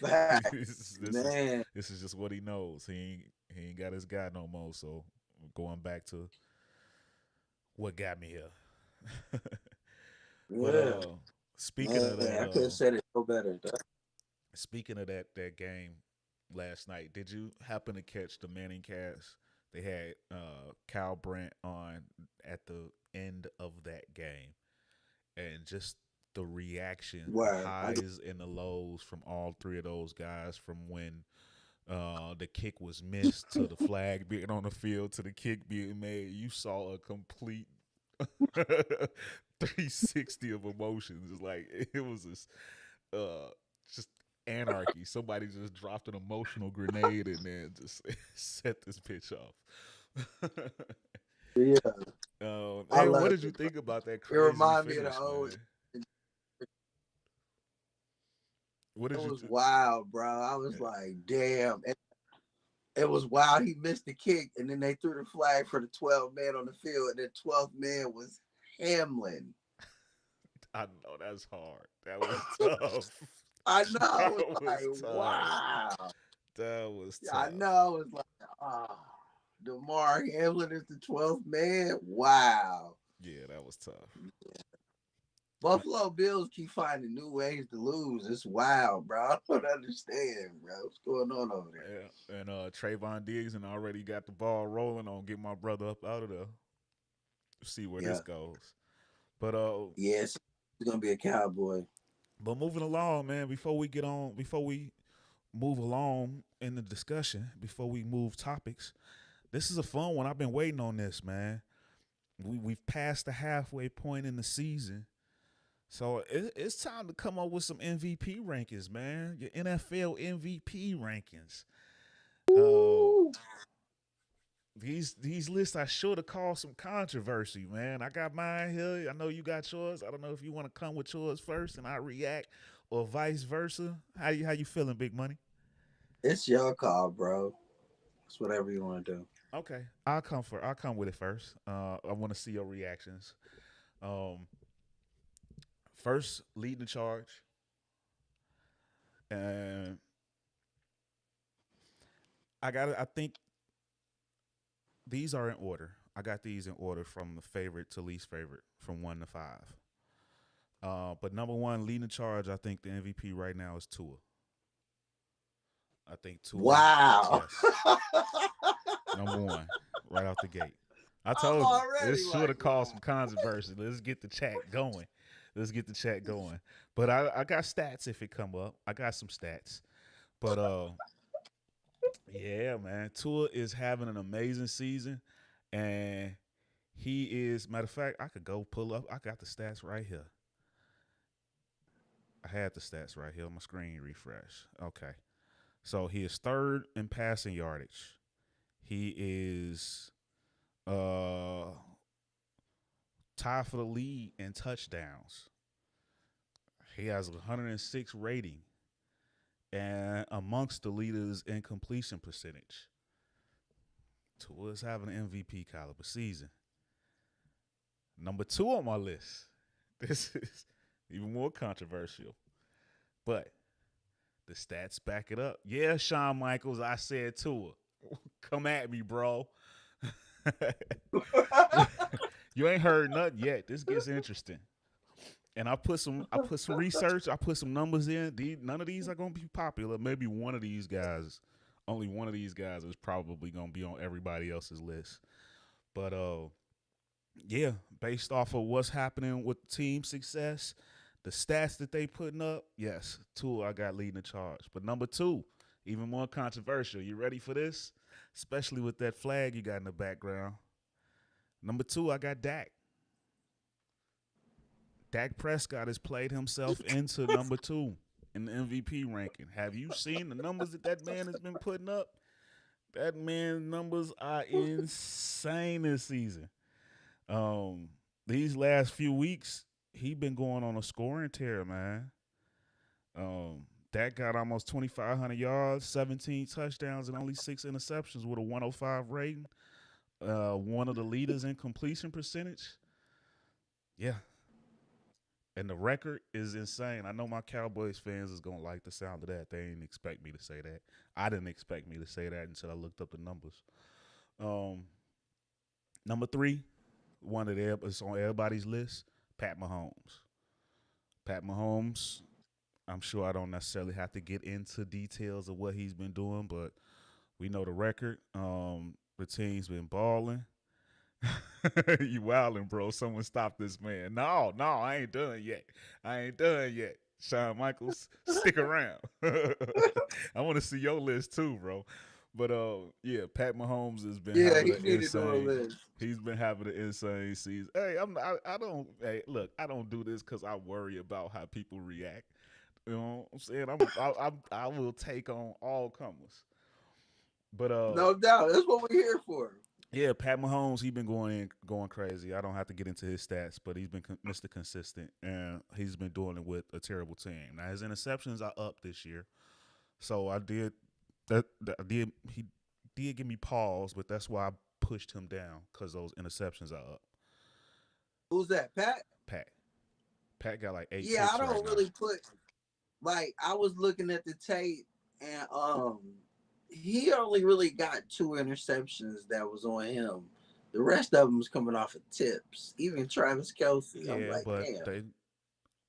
Facts. Man. This is just what he knows. He ain't got his guy no more. So going back to what got me here. But Yeah. speaking of Man. that, I could have said it so better. speaking of that game last night, did you happen to catch the Manning cast? They had Kyle Brandt on at the end of that game, and just the reaction, the Word. highs and the lows from all three of those guys, from when the kick was missed to the flag being on the field to the kick being made. You saw a complete 360 of emotions. It's like it was this just anarchy. Somebody just dropped an emotional grenade and then just set this pitch off. Yeah. I Hey, what love did you it, bro. think about that It crazy remind me of the finish, old. man? What It did you was do? wild, bro. I was like, damn. And it was wild. He missed the kick, and then they threw the flag for the 12th man on the field, and the 12th man was Hamlin. I know that's hard. That was tough. I know. I That was like, was tough. wow. That was Yeah, I tough. know. I was like, oh, DeMar Hamlin is the 12th man. Wow. Yeah, that was tough. Buffalo Bills keep finding new ways to lose. It's wild, bro. I don't understand, bro. What's going on over there? Yeah, and Trayvon Diggs and already got the ball rolling on get my brother up out of there. See where this Yeah. goes. But Yes, he's gonna be a cowboy. moving along, man. Before we move along in the discussion, before we move topics, this is a fun one. I've been waiting on this, man. We've passed the halfway point in the season. So it's time to come up with some MVP rankings, man. Your NFL MVP rankings. Woo! These lists I should have caused some controversy, man. I got mine here. I know you got yours. I don't know if you want to come with yours first and I react, or vice versa. How you feeling, Big Money? It's your call, bro. It's whatever you want to do. Okay, I'll come with it first. I want to see your reactions. Um, First, leading the charge, and I think these are in order. I got these in order from the favorite to least favorite, from 1 to 5. But number one, leading the charge, I think the MVP right now is Tua. I think Tua. Wow. Yes. Number one, right out the gate. I told you this should have caused some controversy. Let's get the chat going. But I got stats if it come up. I got some stats. But yeah, man. Tua is having an amazing season. And he is, matter of fact, I could go pull up. I got the stats right here. I had the stats right here on my screen refresh. Okay. So he is third in passing yardage. He is tied for the lead in touchdowns. He has 106 rating and amongst the leaders in completion percentage. Tua is having an MVP caliber season. Number 2 on my list. This is even more controversial. But the stats back it up. Yeah, Shawn Michaels, I said Tua. Come at me, bro. You ain't heard nothing yet. This gets interesting. And I put some research, I put some numbers in. None of these are gonna be popular. Maybe one of these guys, only one of these guys is probably gonna be on everybody else's list. But yeah, based off of what's happening with team success, the stats that they putting up, yes, Tua I got leading the charge. But number 2, even more controversial. You ready for this? Especially with that flag you got in the background. Number 2, I got Dak. Dak Prescott has played himself into number 2 in the MVP ranking. Have you seen the numbers that man has been putting up? That man's numbers are insane this season. These last few weeks, he been going on a scoring tear, man. Dak got almost 2,500 yards, 17 touchdowns, and only 6 interceptions with a 105 rating. One of the leaders in completion percentage. Yeah. And the record is insane. I know my Cowboys fans is going to like the sound of that. They didn't expect me to say that. I didn't expect me to say that until I looked up the numbers. Number 3, one that is on everybody's list, Pat Mahomes. Pat Mahomes, I'm sure I don't necessarily have to get into details of what he's been doing, but we know the record. The team's been balling. You wildin', bro. Someone stop this man. No, I ain't done yet. Shawn Michaels, stick around. I want to see your list too, bro. But yeah, Pat Mahomes has been having an insane. He's been having an insane season. Hey, I don't. Hey, look, I don't do this because I worry about how people react. You know what I'm saying? I will take on all comers. But no doubt, that's what we're here for. Yeah, Pat Mahomes, he been going crazy. I don't have to get into his stats, but he's been Mr. Consistent, and he's been doing it with a terrible team. Now his interceptions are up this year, so I did that I did he did give me pause, but that's why I pushed him down because those interceptions are up. Who's that? Pat? Pat Pat got like 8 Yeah, I picks right don't now. really put like I was looking at the tape and he only really got two interceptions that was on him. The rest of them was coming off of tips. Even Travis Kelsey. I'm Yeah, like, but damn. they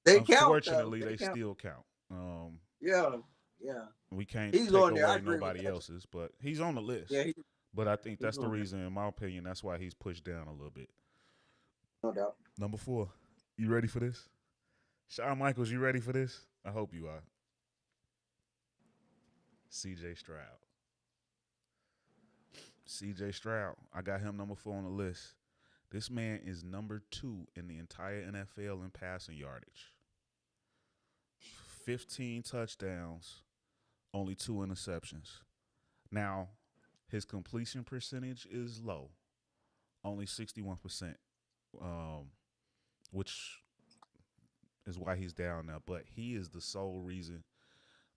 They count though. unfortunately They they count. still count. Yeah. Yeah. We can't He's take on there. I away agree with nobody that. else's, but he's on the list. Yeah, But I think he's that's the on there. reason, in my opinion, that's why he's pushed down a little bit. No doubt. Number 4, you ready for this? Shawn Michaels, you ready for this? I hope you are. C.J. Stroud. C.J. Stroud. I got him number 4 on the list. This man is number 2 in the entire NFL in passing yardage. 15 touchdowns, only 2 interceptions. Now, his completion percentage is low, only 61%, um, which is why he's down now. But he is the sole reason,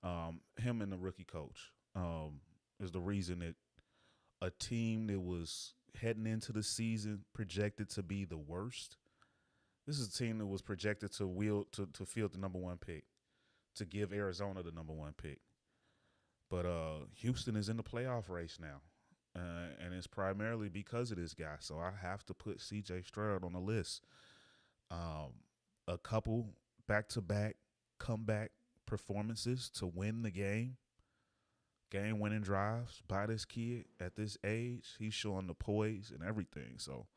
him and the rookie coach, is the reason that a team that was heading into the season projected to be the worst. This is a team that was projected to field the number 1 pick, to give Arizona the number 1 pick. But Houston is in the playoff race now, and it's primarily because of this guy. So I have to put C.J. Stroud on the list. A couple back-to-back comeback performances to win the game-winning drives by this kid at this age. He's showing the poise and everything. So,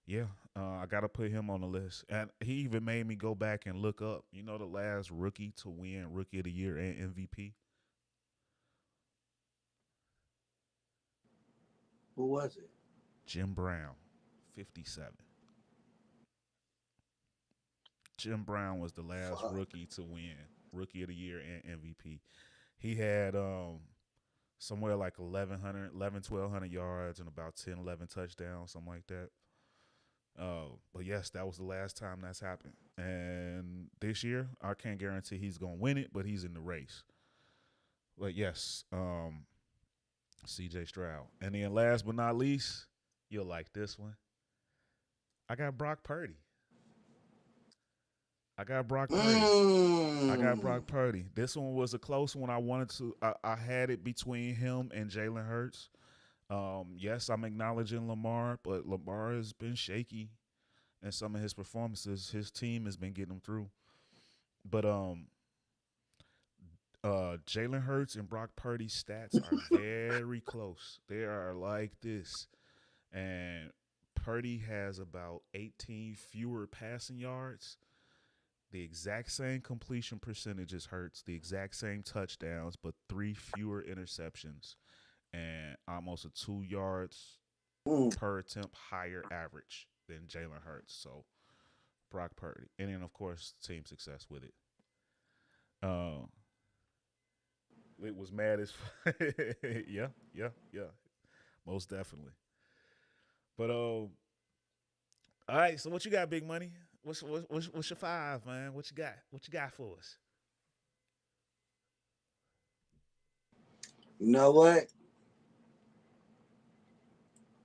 yeah, I got to put him on the list. And he even made me go back and look up, the last rookie to win Rookie of the Year and MVP? Who was it? Jim Brown, 57. Jim Brown was the last Fuck. rookie to win Rookie of the Year and MVP. He had somewhere like 1,200 yards and about 10, 11 touchdowns, something like that. But yes, that was the last time that's happened. And this year, I can't guarantee he's going to win it, but he's in the race. But yes, C.J. Stroud. And then last but not least, you'll like this one. I got Brock Purdy. I got Brock Purdy. I got Mm. Brock Purdy. This one was a close one. I had it between him and Jalen Hurts. Yes, I'm acknowledging Lamar, but Lamar has been shaky in some of his performances. His team has been getting him through. But Jalen Hurts and Brock Purdy's stats are very close. They are like this. And Purdy has about 18 fewer passing yards, the exact same completion percentage as Hurts, the exact same touchdowns, but 3 fewer interceptions and almost a 2 yards Mm. per attempt higher average than Jalen Hurts. So Brock Purdy. And then, of course, team success with it. Uh, it was mad as yeah, most definitely. But all right. So what you got, Big Money? What's your 5, man? What you got? What you got for us? You know what?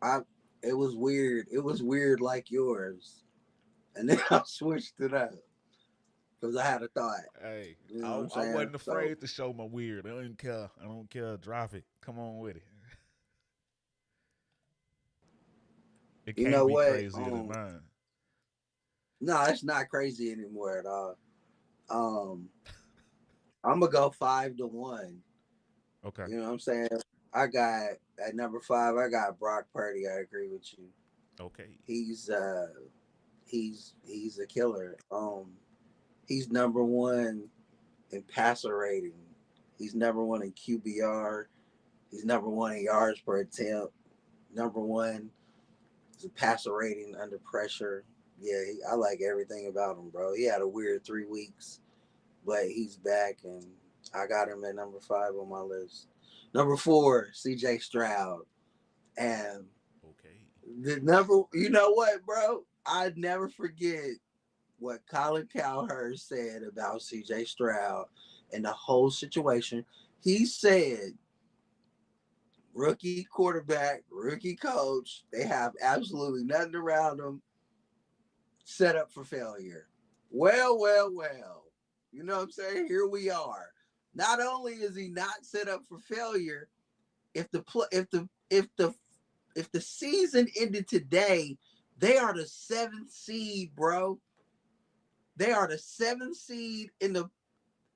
I it was weird. It was weird like yours. And then I switched it up because I had a thought. Hey, You know what I, I'm I saying? wasn't So afraid to show my weird. I don't care. I don't care. Drop it. Come on with it. It you can't know be what? crazier than mine. No, it's not crazy anymore at all. Um, I'm gonna go 5-1. Okay. You know what I'm saying? I got at number 5. I got Brock Purdy. I agree with you. Okay. He's he's a killer. He's number 1 in passer rating. He's number 1 in QBR. He's number 1 in yards per attempt. Number 1 is a passer rating under pressure. Yeah, I like everything about him, bro. He had a weird 3 weeks, but he's back, and I got him at number 5 on my list. Number 4, C.J. Stroud, and Okay. The number, you know what, bro? I'd never forget what Colin Cowherd said about CJ Stroud and the whole situation. He said, rookie quarterback, rookie coach, they have absolutely nothing around them, set up for failure. Well, well, well. You know what I'm saying? Here we are. Not only is he not set up for failure, if the if the season ended today, they are the seventh seed, bro. They are the seventh seed in the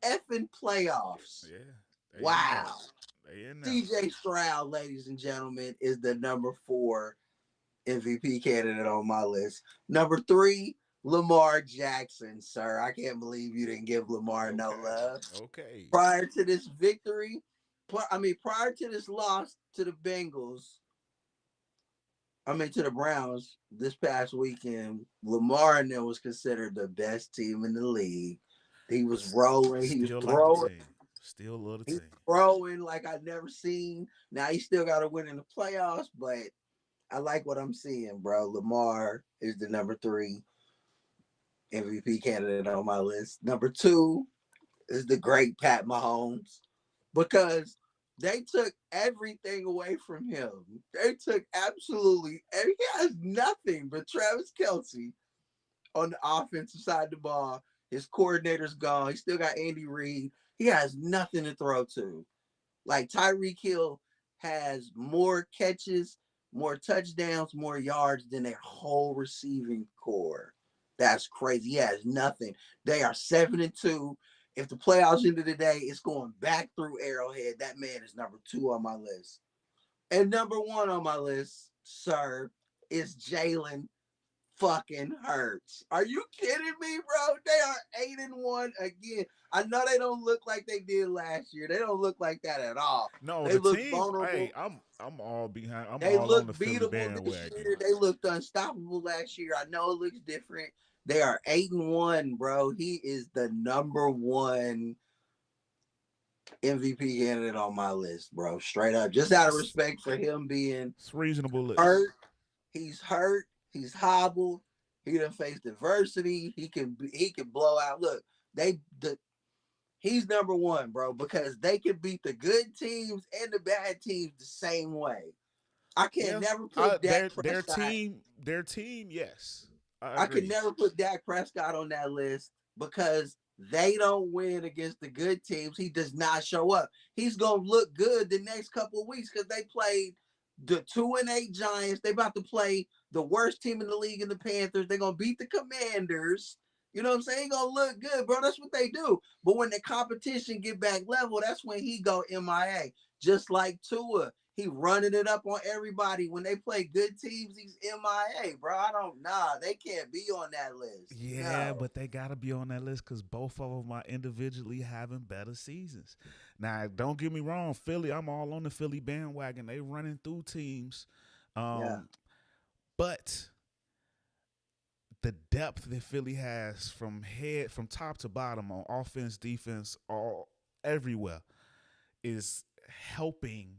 effing playoffs. Yeah, they in there. Wow. They in there. CJ Stroud, ladies and gentlemen, is the number 4 MVP candidate on my list. Number 3, Lamar Jackson, sir. I can't believe you didn't give Lamar no Okay. love. Okay. Prior to this victory, prior to this loss to the Bengals, to the Browns this past weekend, Lamar and them was considered the best team in the league. He was rolling. He was Still like the throwing. team. Still love the He's team. throwing like I've never seen. Now he still got to win in the playoffs, but I like what I'm seeing, bro. Lamar is the number 3 MVP candidate on my list. Number 2 is the great Pat Mahomes because they took everything away from him. They took absolutely, he has nothing but Travis Kelce on the offensive side of the ball. His coordinator's gone. He still got Andy Reid. He has nothing to throw to. Like Tyreek Hill has more catches, more touchdowns, more yards than their whole receiving core. That's crazy. He has nothing. They are 7-2. If the playoffs end of the day, it's going back through Arrowhead. That man is number 2 on my list. And number 1 on my list, sir, is Jalen fucking Hurts. Are you kidding me, bro? They are 8-1 again. I know they don't look like they did last year. They don't look like that at all. No, They the look team. vulnerable. Hey, I'm all behind. I'm They all on look the Philly beatable this bandwagon. year. They looked unstoppable last year. I know it looks different. They are 8-1, bro. He is the number 1 MVP candidate on my list, bro. Straight up. Just out of respect for him being It's reasonable list. hurt. He's hurt. He's hobbled. He done faced adversity. He can blow out. Look, he's number 1, bro, because they can beat the good teams and the bad teams the same way. I can Yeah, never put Dak their Prescott. team. Yes, I I can agree. never put Dak Prescott on that list because they don't win against the good teams. He does not show up. He's gonna look good the next couple of weeks because they played the 2-8 Giants. They about to play the worst team in the league in the Panthers. They're gonna beat the Commanders. You know what I'm saying? He gonna look good, bro. That's what they do. But when the competition get back level, that's when he go MIA. Just like Tua. He running it up on everybody. When they play good teams, he's MIA, bro. They can't be on that list. Yeah, No. but they gotta be on that list because both of them are individually having better seasons. Now, don't get me wrong, Philly. I'm all on the Philly bandwagon. They running through teams, Yeah. but the depth that Philly has from top to bottom on offense, defense, all everywhere is helping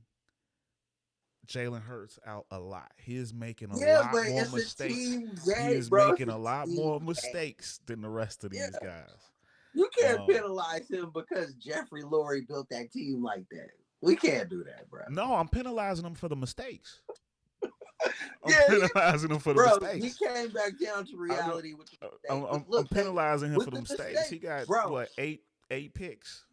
Jalen Hurts out a lot. He is making a Yeah, lot but more it's a mistakes. team He game, is bro. It's making a a lot team more game. mistakes than the rest of Yeah. these guys. You can't Um, penalize him because Jeffrey Lurie built that team like that. We can't do that, bro. no, I'm penalizing him for the mistakes. I'm Yeah, penalizing him for the bro, he mistakes. came back down to I don't. reality with the I'm, mistake. But I'm, I'm look, penalizing him with for the the mistakes. He mistake, got bro. what eight picks.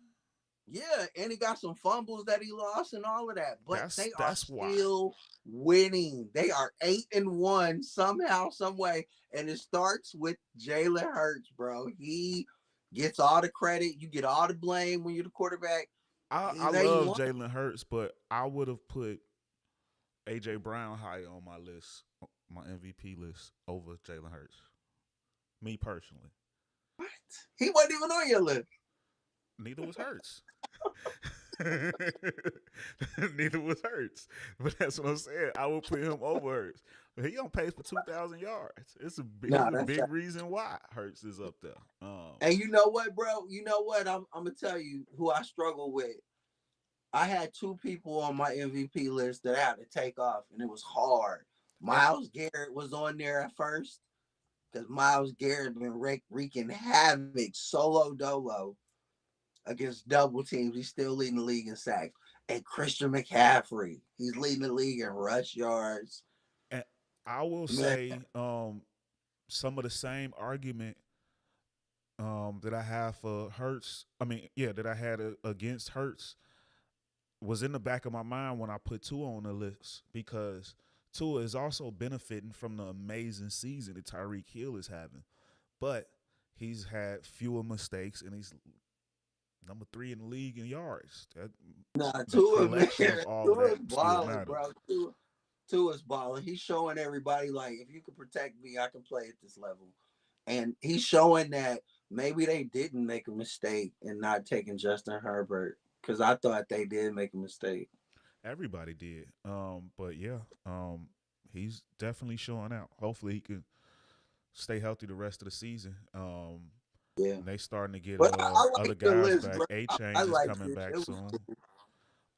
Yeah, and he got some fumbles that he lost and all of that. But they are That's why. still winning. They are 8-1 somehow, some way. And it starts with Jalen Hurts, bro. He gets all the credit. You get all the blame when you're the quarterback. I He's love 8-1. Jalen Hurts, but I would have put AJ Brown higher on my list, my MVP list over Jalen Hurts. Me personally. What? He wasn't even on your list. Neither was Hurts. Neither was Hurts. But that's what I'm saying. I would put him over Hurts. But he on pace for 2,000 yards. No, He's a that's big right. reason why Hurts is up there. And you know what, bro? You know what? I'm gonna tell you who I struggle with. I had 2 people on my MVP list that I had to take off, and it was hard. And, Myles Garrett was on there at first because Myles Garrett been wreaking havoc solo dolo against double teams. He's still leading the league in sacks. And Christian McCaffrey, he's leading the league in rush yards. and I will Man, say some of the same argument that I have for Hurts. I mean, yeah, that I had against Hurts was in the back of my mind when I put Tua on the list because Tua is also benefiting from the amazing season that Tyreek Hill is having, but he's had fewer mistakes and he's number 3 in the league in yards. That nah, the Tua, man, collection of all of Tua's that still balling, matters. bro. Tua's balling. He's showing everybody like if you can protect me, I can play at this level. And he's showing that maybe they didn't make a mistake in not taking Justin Herbert because I thought they did make a mistake. Everybody did, but yeah, he's definitely showing out. Hopefully, he can stay healthy the rest of the season. Yeah. And they starting to get But I other like your guys list, back. bro. A I Chain is liked coming it. back soon.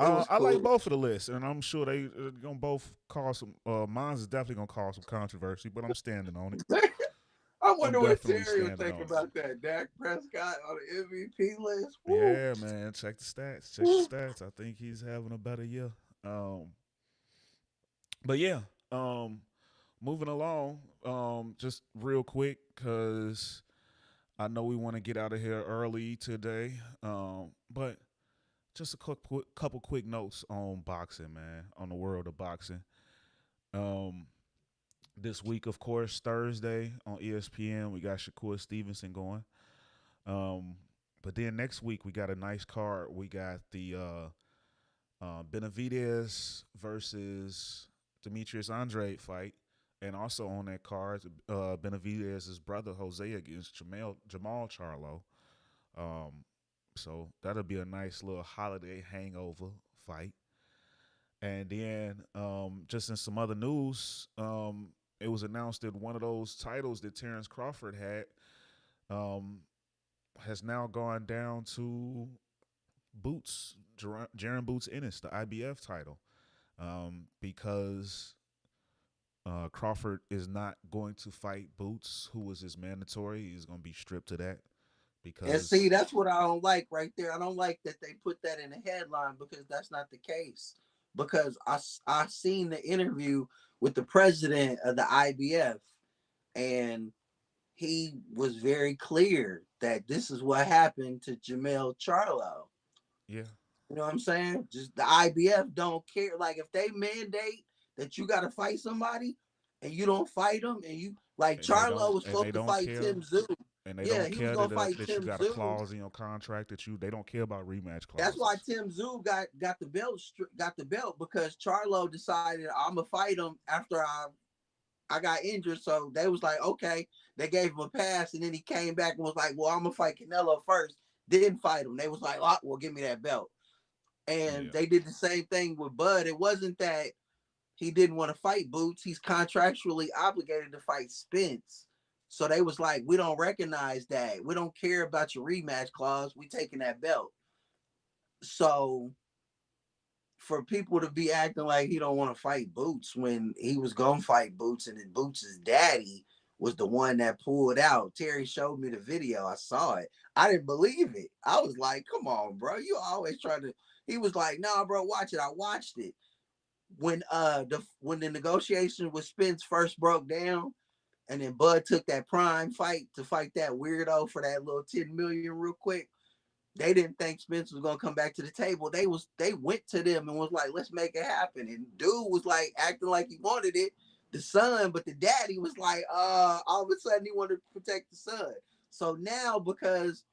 It was I like cool. both of the lists, and I'm sure they gonna both cause some. Mine's is definitely gonna cause some controversy, but I'm standing on it. I I'm wonder what definitely Terry would standing think on it. about that. Dak Prescott on the MVP list. Woo. Yeah, man. Check the stats. Check the Woo. stats. I think he's having a better year. Um, but yeah, moving along. Just real quick, cause I know we want to get out of here early today. But just a couple quick notes on boxing, man, on the world of boxing. Um, this week, of course, Thursday on ESPN, we got Shakur Stevenson going. Um, but then next week we got a nice card. We got the Benavidez versus Demetrius Andrade fight, and also on that card, Benavidez's brother Jose against Jamal Charlo. Um, so that'll be a nice little holiday hangover fight. And then, just in some other news, it was announced that one of those titles that Terrence Crawford had um, has now gone down to Boots, Jaron Boots Ennis, the IBF title, because Crawford is not going to fight Boots, who was his mandatory. He's going to be stripped of that And see, because, that's what I don't like right there. I don't like that they put that in the headline because that's not the case. Because I seen the interview with the president of the IBF, and he was very clear that this is what happened to Jamel Charlo. yeah, You know what I'm saying? Just the IBF don't care. Like if they mandate that you got to fight somebody and you don't fight them, and you like Charlo was and they supposed to don't fight care Tim Zoo. and they Yeah, don't he was care gonna fight that you Tim got a Zoo. clause in your contract that they don't care about rematch That's why clauses. Tim Zoo got the belt because Charlo decided I'm gonna fight him after I got injured. So they was like, okay, they gave him a pass, and then he came back and was like, well, I'm gonna fight Canelo first, didn't fight him. They was like, oh, well, give me that belt. And Yeah, they did the same thing with Bud. It wasn't that he didn't want to fight Boots. He's contractually obligated to fight Spence. So they was like, we don't recognize that. We don't care about your rematch clause. We taking that belt. So for people to be acting like he don't want to fight Boots when he was gonna fight Boots, and then Boots' daddy was the one that pulled out. Terry showed me the video. I saw it. I didn't believe it. I was like, come on, bro. You always try to. He was like, nah, bro, watch it. I watched it. When the negotiation with Spence first broke down, and then Bud took that prime fight to fight that weirdo for that little 10 million real quick. They didn't think Spence was gonna come back to the table. They went to them and was like, let's make it happen. And dude was like acting like he wanted it, the son, but the daddy was like, all of a sudden he wanted to protect the son. So now because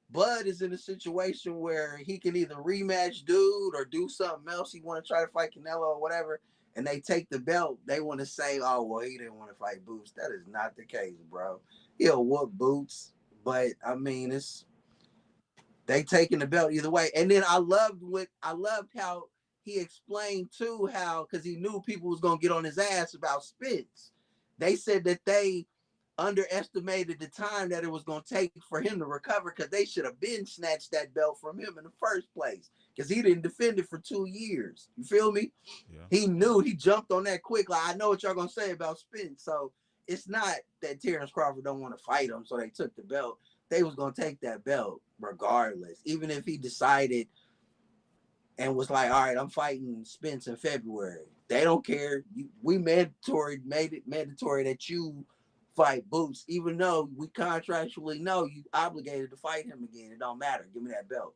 Bud is in a situation where he can either rematch dude or do something else. He want to try to fight Canelo or whatever, and they take the belt. They want to say, "Oh, well, he didn't want to fight Boots." That is not the case, bro. He'll whoop Boots, but I mean, it's they taking the belt either way. And then I loved how he explained too how because he knew people was gonna get on his ass about Spence. They said that underestimated the time that it was going to take for him to recover, because they should have been snatched that belt from him in the first place, because he didn't defend it for 2 years. You feel me? Yeah. He knew, he jumped on that quick. Like, I know what y'all going to say about Spence. So it's not that Terrence Crawford don't want to fight him, so they took the belt. They was going to take that belt regardless, even if he decided and was like, all right, I'm fighting Spence in February. They don't care. We made it mandatory that you fight Boots, even though we contractually know you obligated to fight him again. It don't matter. Give me that belt.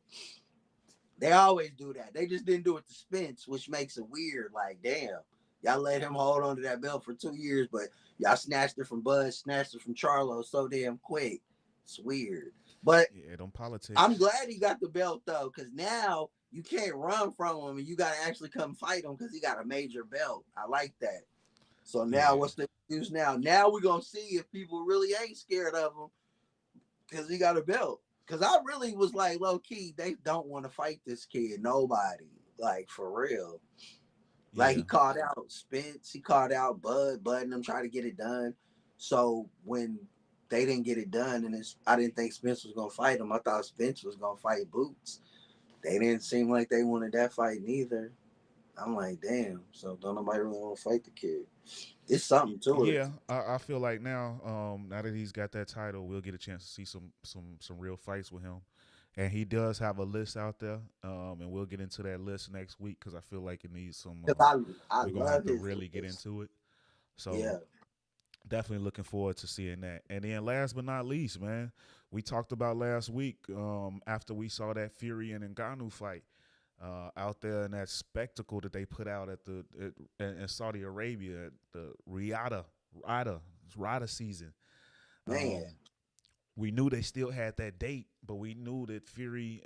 They always do that. They just didn't do it to Spence, which makes it weird. Like, damn, y'all let him hold on to that belt for 2 years, but y'all snatched it from Bud, snatched it from Charlo so damn quick. It's weird. But yeah, don't politics. I'm glad he got the belt, though, because now you can't run from him, and you got to actually come fight him because he got a major belt. I like that. So now what's the excuse now? Now we're going to see if people really ain't scared of him because he got a belt. Because I really was like, low-key, they don't want to fight this kid. Nobody. Like, for real. Like, he called out Spence. He called out Bud and them trying to get it done. So when they didn't get it done, and I didn't think Spence was going to fight him. I thought Spence was going to fight Boots. They didn't seem like they wanted that fight neither. I'm like, damn. So don't nobody really want to fight the kid. It's something to it. Yeah, I feel like now that he's got that title, we'll get a chance to see some real fights with him. And he does have a list out there, and we'll get into that list next week because I feel like it needs some. I we're gonna have to really list. get into it. So yeah, definitely looking forward to seeing that. And then last but not least, man, we talked about last week after we saw that Fury and Ngannou fight out there in that spectacle that they put out in Saudi Arabia at the Riyadh season. man. We knew they still had that date, but we knew that Fury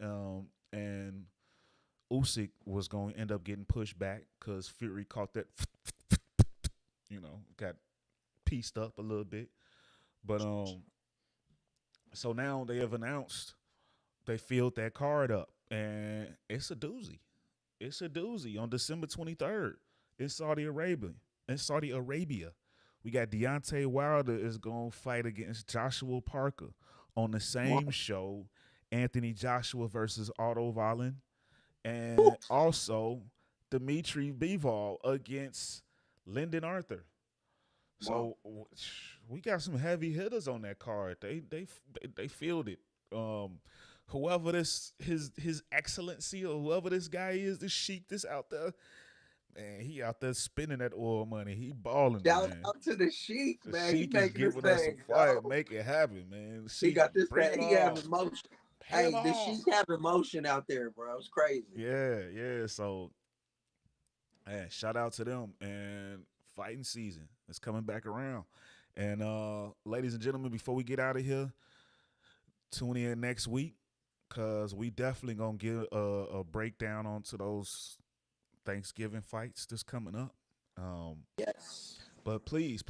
and Usyk was going to end up getting pushed back because Fury caught that, got pieced up a little bit. But so now they have announced they filled that card up, and it's a doozy. It's a doozy on December 23rd in Saudi Arabia. We got Deontay Wilder is going to fight against Joshua Parker on the same show. Anthony Joshua versus 𝐎𝑜𝓁𝑁. And also Dimitri Bivol against Lyndon Arthur. So we got some heavy hitters on that card. They filled it. Whoever this his excellency or whoever this guy is, this sheik this out there, man, he out there spending that oil money. He balling. Shout out to the sheik, man. Sheik is giving us some fire. Make it happen, man. He got this thing. He have emotion. Hey, the sheik have emotion out there, bro. It's crazy. Yeah. So, man, shout out to them. And fighting season is coming back around. And ladies and gentlemen, before we get out of here, tune in next week because we definitely gonna give a breakdown onto those Thanksgiving fights that's coming up. Yes. But please,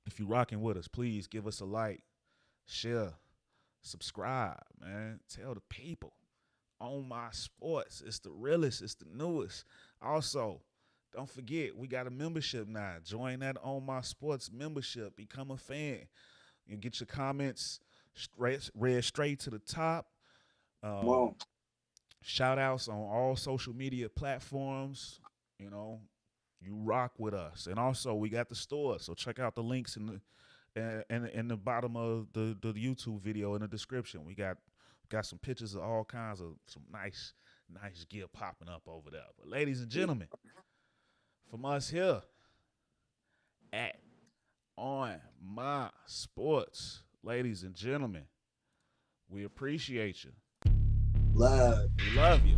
if you're rocking with us, please give us a like, share, subscribe, man. Tell the people. On My Sports. It's the realest. It's the newest. Also, don't forget, we got a membership now. Join that On My Sports membership. Become a fan. You get your comments read straight to the top. Shout outs on all social media platforms. You rock with us. And also, we got the store. So check out the links in the bottom of the YouTube video in the description. We got some pictures of all kinds of some nice gear popping up over there. But ladies and gentlemen, from us here at On My Sports, ladies and gentlemen, we appreciate you. Love. We love you.